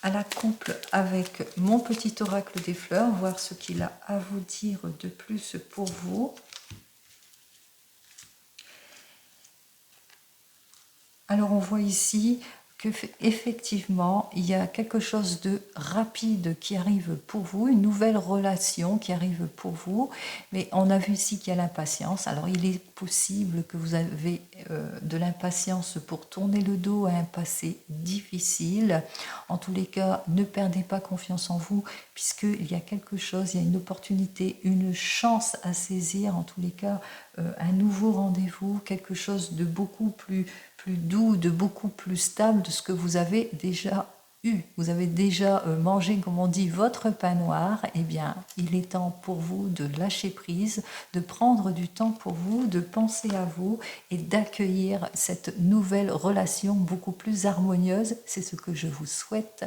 à la couple avec mon petit oracle des fleurs, voir ce qu'il a à vous dire de plus pour vous. Alors on voit ici que effectivement il y a quelque chose de rapide qui arrive pour vous, une nouvelle relation qui arrive pour vous, mais on a vu ici qu'il y a l'impatience. Alors il est possible que vous avez de l'impatience pour tourner le dos à un passé difficile. En tous les cas, ne perdez pas confiance en vous, puisqu'il y a quelque chose, il y a une opportunité, une chance à saisir, en tous les cas un nouveau rendez-vous, quelque chose de beaucoup plus doux, de beaucoup plus stable de ce que vous avez déjà eu. Vous avez déjà mangé, comme on dit, votre pain noir. Eh bien, il est temps pour vous de lâcher prise, de prendre du temps pour vous, de penser à vous et d'accueillir cette nouvelle relation beaucoup plus harmonieuse. C'est ce que je vous souhaite.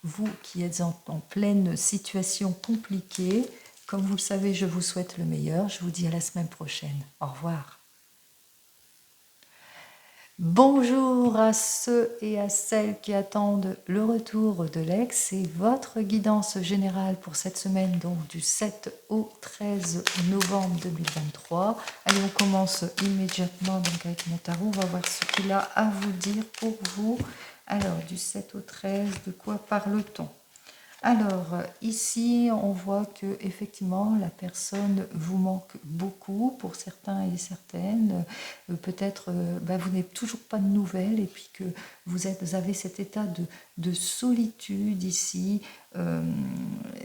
Vous qui êtes en pleine situation compliquée, comme vous le savez, je vous souhaite le meilleur. Je vous dis à la semaine prochaine. Au revoir. Bonjour à ceux et à celles qui attendent le retour de l'ex. C'est votre guidance générale pour cette semaine, donc du 7 au 13 novembre 2023. Allez, on commence immédiatement donc avec mon tarot. On va voir ce qu'il a à vous dire pour vous. Alors, du 7 au 13, de quoi parle-t-on ? Alors, ici, on voit que effectivement la personne vous manque beaucoup pour certains et certaines. Peut-être vous n'avez toujours pas de nouvelles et puis que vous avez cet état de solitude ici.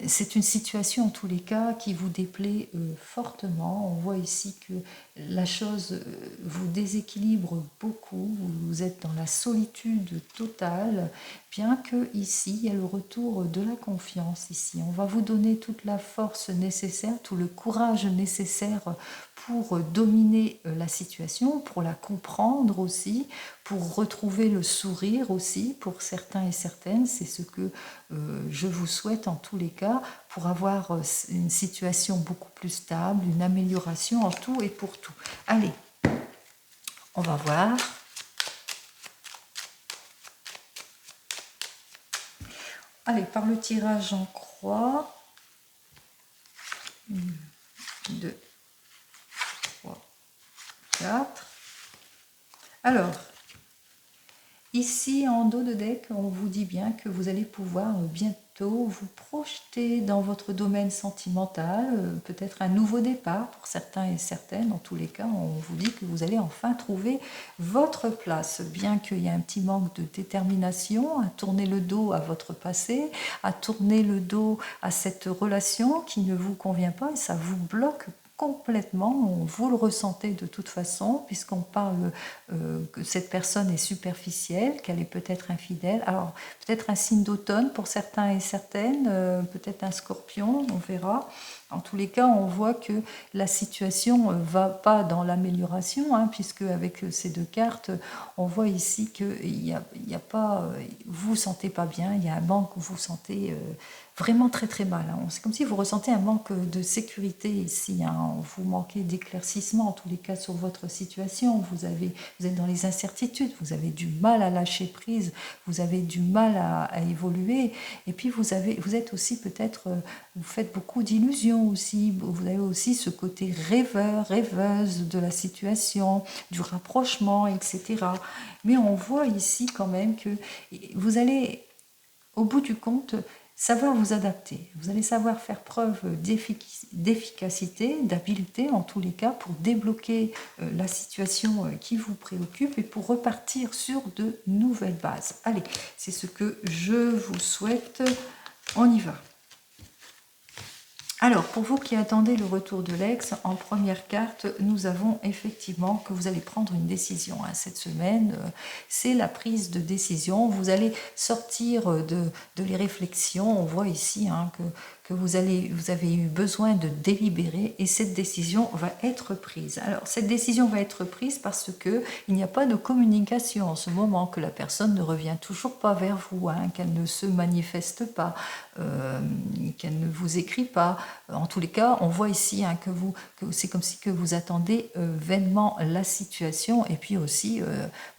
C'est une situation en tous les cas qui vous déplaît fortement. On voit ici que la chose vous déséquilibre beaucoup. Vous êtes dans la solitude totale, bien que ici il y a le retour de la confiance. Ici, on va vous donner toute la force nécessaire, tout le courage nécessaire pour dominer la situation, pour la comprendre aussi, pour retrouver le sourire aussi pour certains et certaines. C'est ce que je vous souhaite en tous les cas pour avoir une situation beaucoup plus stable, une amélioration en tout et pour tout. Allez, on va voir. Allez, par le tirage en croix. 1, 2, 3, 4. Alors, ici en dos de deck, on vous dit bien que vous allez pouvoir bientôt vous projeter dans votre domaine sentimental, peut-être un nouveau départ pour certains et certaines. En tous les cas, on vous dit que vous allez enfin trouver votre place, bien qu'il y ait un petit manque de détermination à tourner le dos à votre passé, à tourner le dos à cette relation qui ne vous convient pas et ça vous bloque complètement, vous le ressentez de toute façon, puisqu'on parle que cette personne est superficielle, qu'elle est peut-être infidèle. Alors, peut-être un signe d'automne pour certains et certaines, peut-être un scorpion, on verra. En tous les cas, on voit que la situation va pas dans l'amélioration, hein, puisque avec ces deux cartes, on voit ici que il y a pas, vous vous sentez pas bien, il y a un manque, vous vous sentez vraiment très très mal. Hein. C'est comme si vous ressentez un manque de sécurité ici, hein. Vous manquez d'éclaircissement en tous les cas sur votre situation. Vous êtes dans les incertitudes, vous avez du mal à lâcher prise, vous avez du mal à évoluer. Et puis vous êtes aussi peut-être, vous faites beaucoup d'illusions aussi. Vous avez aussi ce côté rêveur, rêveuse de la situation, du rapprochement, etc. Mais on voit ici quand même que vous allez, au bout du compte, savoir vous adapter. Vous allez savoir faire preuve d'efficacité, d'habileté en tous les cas pour débloquer la situation qui vous préoccupe et pour repartir sur de nouvelles bases. Allez, c'est ce que je vous souhaite. On y va. Alors, pour vous qui attendez le retour de l'ex, en première carte, nous avons effectivement que vous allez prendre une décision. Hein. Cette semaine, c'est la prise de décision. Vous allez sortir de les réflexions. On voit ici hein, que vous avez eu besoin de délibérer et cette décision va être prise. Alors, cette décision va être prise parce que il n'y a pas de communication en ce moment, que la personne ne revient toujours pas vers vous, hein, qu'elle ne se manifeste pas, qu'elle ne vous écrit pas. En tous les cas, on voit ici hein, que c'est comme si que vous attendez vainement la situation et puis aussi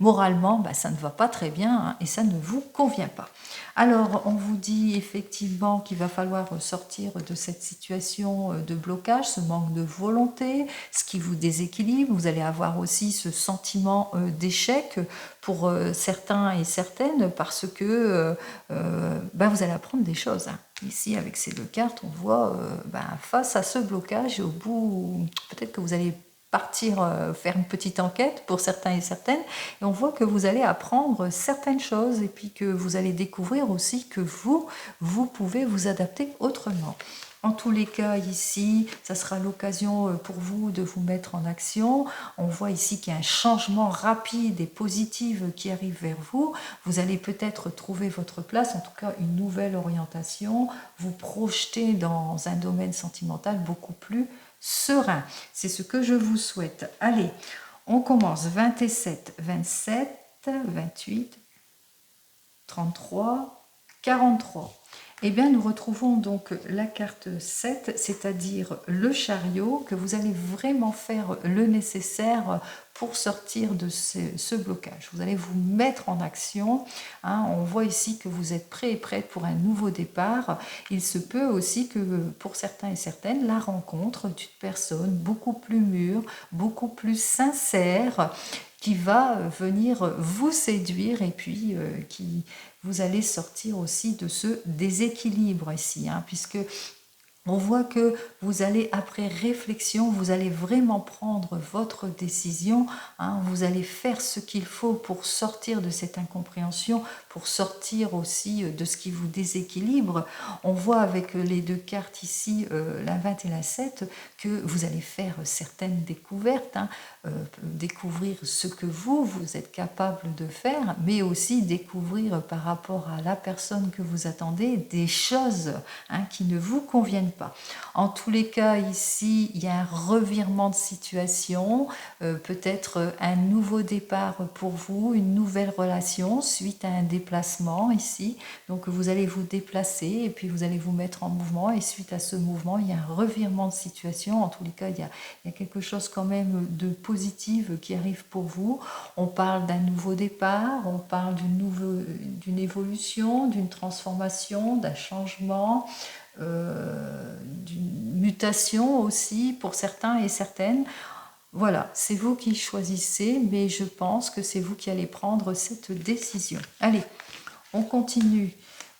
moralement, bah, ça ne va pas très bien hein, et ça ne vous convient pas. Alors, on vous dit effectivement qu'il va falloir sortir de cette situation de blocage, ce manque de volonté, ce qui vous déséquilibre. Vous allez avoir aussi ce sentiment d'échec pour certains et certaines parce que ben, vous allez apprendre des choses. Hein. Ici, avec ces deux cartes, on voit ben, face à ce blocage, au bout, peut-être que vous allez partir faire une petite enquête pour certains et certaines, et on voit que vous allez apprendre certaines choses et puis que vous allez découvrir aussi que vous pouvez vous adapter autrement. En tous les cas, ici, ça sera l'occasion pour vous de vous mettre en action. On voit ici qu'il y a un changement rapide et positif qui arrive vers vous. Vous allez peut-être trouver votre place, en tout cas une nouvelle orientation, vous projeter dans un domaine sentimental beaucoup plus serein. C'est ce que je vous souhaite. Allez, on commence 27, 27, 28, 33, 43. Eh bien, nous retrouvons donc la carte 7, c'est-à-dire le chariot, que vous allez vraiment faire le nécessaire pour sortir de ce blocage. Vous allez vous mettre en action. Hein, on voit ici que vous êtes prêt et prête pour un nouveau départ. Il se peut aussi que pour certains et certaines, la rencontre d'une personne beaucoup plus mûre, beaucoup plus sincère, qui va venir vous séduire et puis qui vous allez sortir aussi de ce déséquilibre ici, hein, puisque on voit que vous allez, après réflexion, vous allez vraiment prendre votre décision, hein, vous allez faire ce qu'il faut pour sortir de cette incompréhension, pour sortir aussi de ce qui vous déséquilibre. On voit avec les deux cartes ici, la 20 et la 7, que vous allez faire certaines découvertes, hein, découvrir ce que vous êtes capable de faire, mais aussi découvrir par rapport à la personne que vous attendez des choses hein, qui ne vous conviennent pas. En tous les cas, ici, il y a un revirement de situation, peut-être un nouveau départ pour vous, une nouvelle relation suite à un déplacement ici. Donc vous allez vous déplacer et puis vous allez vous mettre en mouvement et suite à ce mouvement, il y a un revirement de situation. En tous les cas, il y a quelque chose quand même de positif qui arrive pour vous. On parle d'un nouveau départ, on parle d'une évolution, d'une transformation, d'un changement, d'une mutation aussi pour certains et certaines. Voilà, c'est vous qui choisissez, mais je pense que c'est vous qui allez prendre cette décision. Allez, on continue.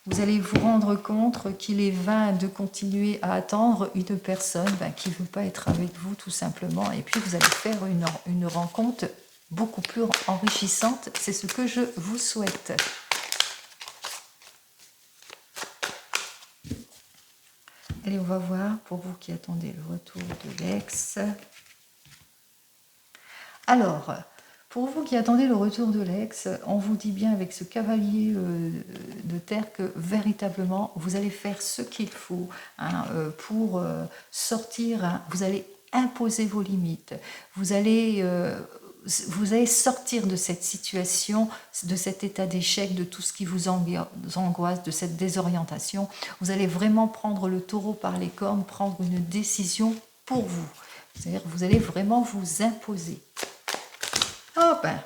Vous allez vous rendre compte qu'il est vain de continuer à attendre une personne qui ne veut pas être avec vous tout simplement. Et puis vous allez faire une rencontre beaucoup plus enrichissante. C'est ce que je vous souhaite. Allez, on va voir pour vous qui attendez le retour de l'ex. Alors, Pour vous qui attendez le retour de l'ex, on vous dit bien avec ce cavalier de terre que véritablement vous allez faire ce qu'il faut hein, pour sortir, hein, vous allez imposer vos limites, vous allez sortir de cette situation, de cet état d'échec, de tout ce qui vous angoisse, de cette désorientation. Vous allez vraiment prendre le taureau par les cornes, prendre une décision pour vous. C'est-à-dire que vous allez vraiment vous imposer. Oh ben,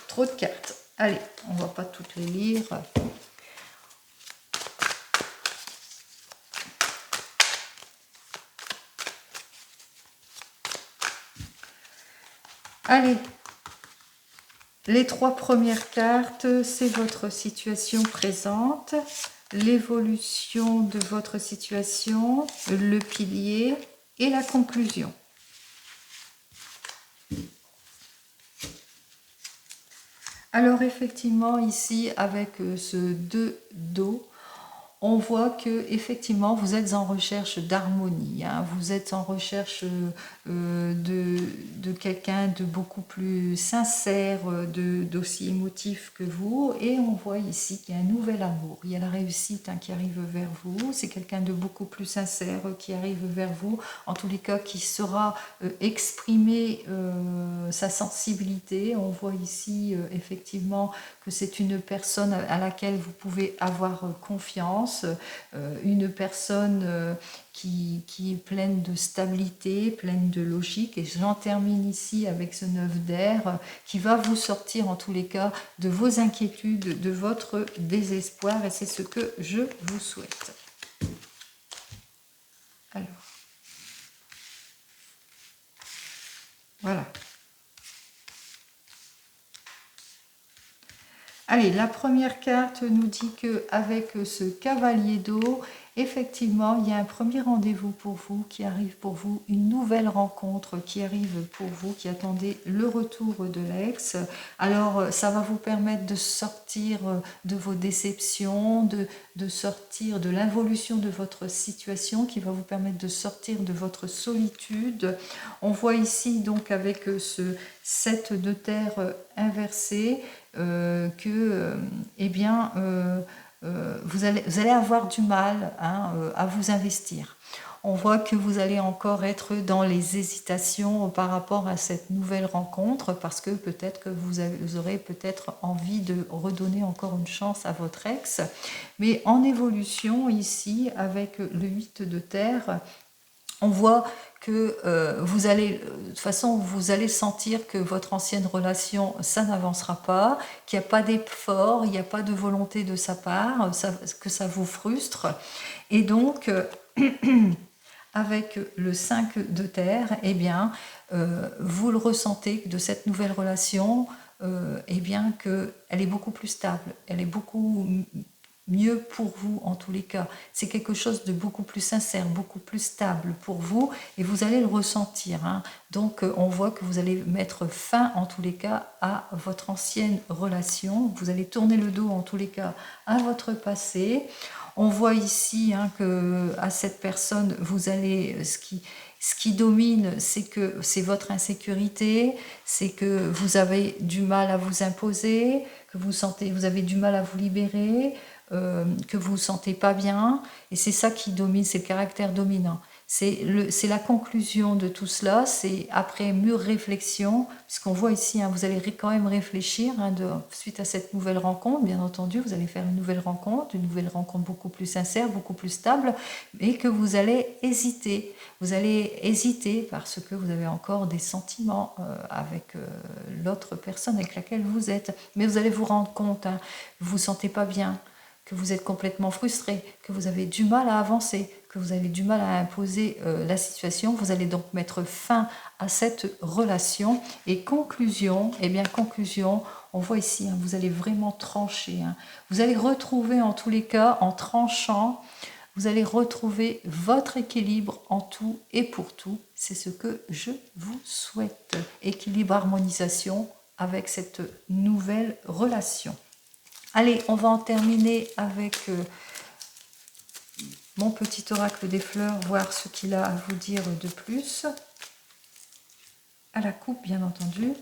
trop de cartes. Allez, on ne va pas toutes les lire. Allez, les 3 premières cartes, c'est votre situation présente, l'évolution de votre situation, le pilier et la conclusion. Alors effectivement, ici, avec ce 2 d'eau, on voit que effectivement vous êtes en recherche d'harmonie, hein, vous êtes en recherche de quelqu'un de beaucoup plus sincère, d'aussi émotif que vous, et on voit ici qu'il y a un nouvel amour, il y a la réussite hein, qui arrive vers vous, c'est quelqu'un de beaucoup plus sincère qui arrive vers vous, en tous les cas qui saura exprimer sa sensibilité. On voit ici effectivement que c'est une personne à laquelle vous pouvez avoir confiance, une personne qui est pleine de stabilité, pleine de logique. Et j'en termine ici avec ce 9 d'air qui va vous sortir en tous les cas de vos inquiétudes, de votre désespoir. Et c'est ce que je vous souhaite. Alors, voilà. Allez, la première carte nous dit qu'avec ce cavalier d'eau, effectivement, il y a un premier rendez-vous pour vous qui arrive pour vous, une nouvelle rencontre qui arrive pour vous, qui attendez le retour de l'ex. Alors, ça va vous permettre de sortir de vos déceptions, de sortir de l'involution de votre situation, qui va vous permettre de sortir de votre solitude. On voit ici donc avec ce 7 de terre inversé, eh bien, vous allez avoir du mal hein, à vous investir. On voit que vous allez encore être dans les hésitations par rapport à cette nouvelle rencontre parce que peut-être que vous aurez peut-être envie de redonner encore une chance à votre ex. Mais en évolution ici, avec le 8 de terre, on voit que vous allez, de toute façon, vous allez sentir que votre ancienne relation, ça n'avancera pas, qu'il n'y a pas d'effort, il n'y a pas de volonté de sa part, que ça vous frustre. Et donc, avec le 5 de terre, eh bien, vous le ressentez de cette nouvelle relation, eh bien, qu'elle est beaucoup plus stable, elle est beaucoup mieux pour vous en tous les cas. C'est quelque chose de beaucoup plus sincère, beaucoup plus stable pour vous et vous allez le ressentir. Hein. Donc on voit que vous allez mettre fin en tous les cas à votre ancienne relation. Vous allez tourner le dos en tous les cas à votre passé. On voit ici hein, que à cette personne, vous allez ce qui domine, c'est que c'est votre insécurité, c'est que vous avez du mal à vous imposer, que vous avez du mal à vous libérer, que vous ne vous sentez pas bien, et c'est ça qui domine, c'est le caractère dominant. C'est la conclusion de tout cela, c'est après mûre réflexion, puisqu'on voit ici, hein, vous allez quand même réfléchir hein, suite à cette nouvelle rencontre, bien entendu, vous allez faire une nouvelle rencontre beaucoup plus sincère, beaucoup plus stable, et que vous allez hésiter. Vous allez hésiter parce que vous avez encore des sentiments avec l'autre personne avec laquelle vous êtes, mais vous allez vous rendre compte, hein, vous ne vous sentez pas bien, que vous êtes complètement frustré, que vous avez du mal à avancer, que vous avez du mal à imposer la situation. Vous allez donc mettre fin à cette relation. Et conclusion, eh bien conclusion, on voit ici, hein, vous allez vraiment trancher. Hein. Vous allez retrouver en tous les cas, en tranchant, vous allez retrouver votre équilibre en tout et pour tout. C'est ce que je vous souhaite. Équilibre, harmonisation avec cette nouvelle relation. Allez, on va en terminer avec mon petit oracle des fleurs, voir ce qu'il a à vous dire de plus. À la coupe, bien entendu.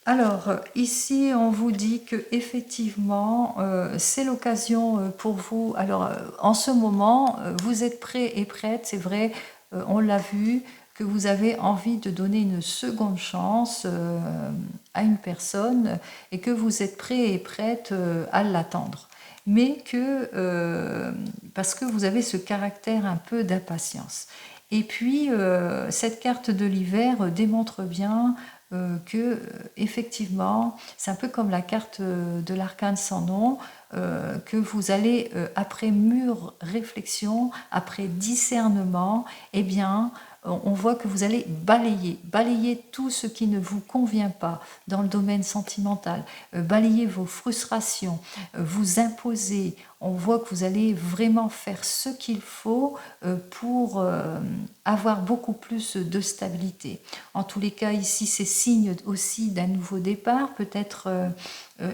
Alors, ici, on vous dit que effectivement, c'est l'occasion pour vous. Alors, en ce moment, vous êtes prêts et prêtes, c'est vrai, on l'a vu, que vous avez envie de donner une seconde chance à une personne et que vous êtes prêts et prêtes à l'attendre. Mais que, parce que vous avez ce caractère un peu d'impatience. Et puis, cette carte de l'hiver démontre bien que effectivement, c'est un peu comme la carte de l'arcane sans nom, que vous allez, après mûre réflexion, après discernement, eh bien, on voit que vous allez balayer tout ce qui ne vous convient pas dans le domaine sentimental, balayer vos frustrations, vous imposer. On voit que vous allez vraiment faire ce qu'il faut pour avoir beaucoup plus de stabilité. En tous les cas, ici, c'est signe aussi d'un nouveau départ, peut-être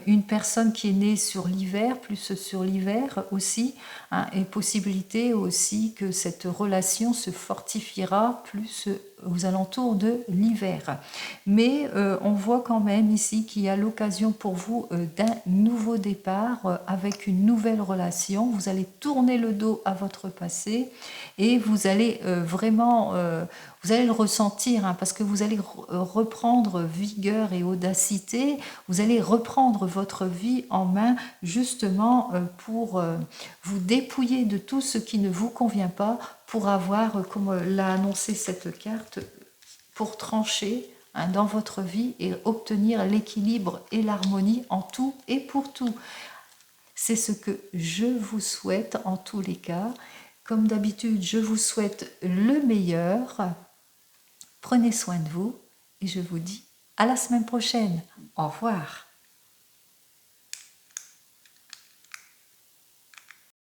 une personne qui est née sur l'hiver, plus sur l'hiver aussi, hein, et possibilité aussi que cette relation se fortifiera plus aux alentours de l'hiver. Mais on voit quand même ici qu'il y a l'occasion pour vous d'un nouveau départ avec une nouvelle relation. Vous allez tourner le dos à votre passé et vous allez vraiment, vous allez le ressentir, hein, parce que vous allez reprendre vigueur et audacité, vous allez reprendre votre vie en main justement pour vous dépouiller de tout ce qui ne vous convient pas, pour avoir, comme l'a annoncé cette carte, pour trancher, hein, dans votre vie et obtenir l'équilibre et l'harmonie en tout et pour tout. C'est ce que je vous souhaite en tous les cas. Comme d'habitude, je vous souhaite le meilleur. Prenez soin de vous et je vous dis à la semaine prochaine. Au revoir.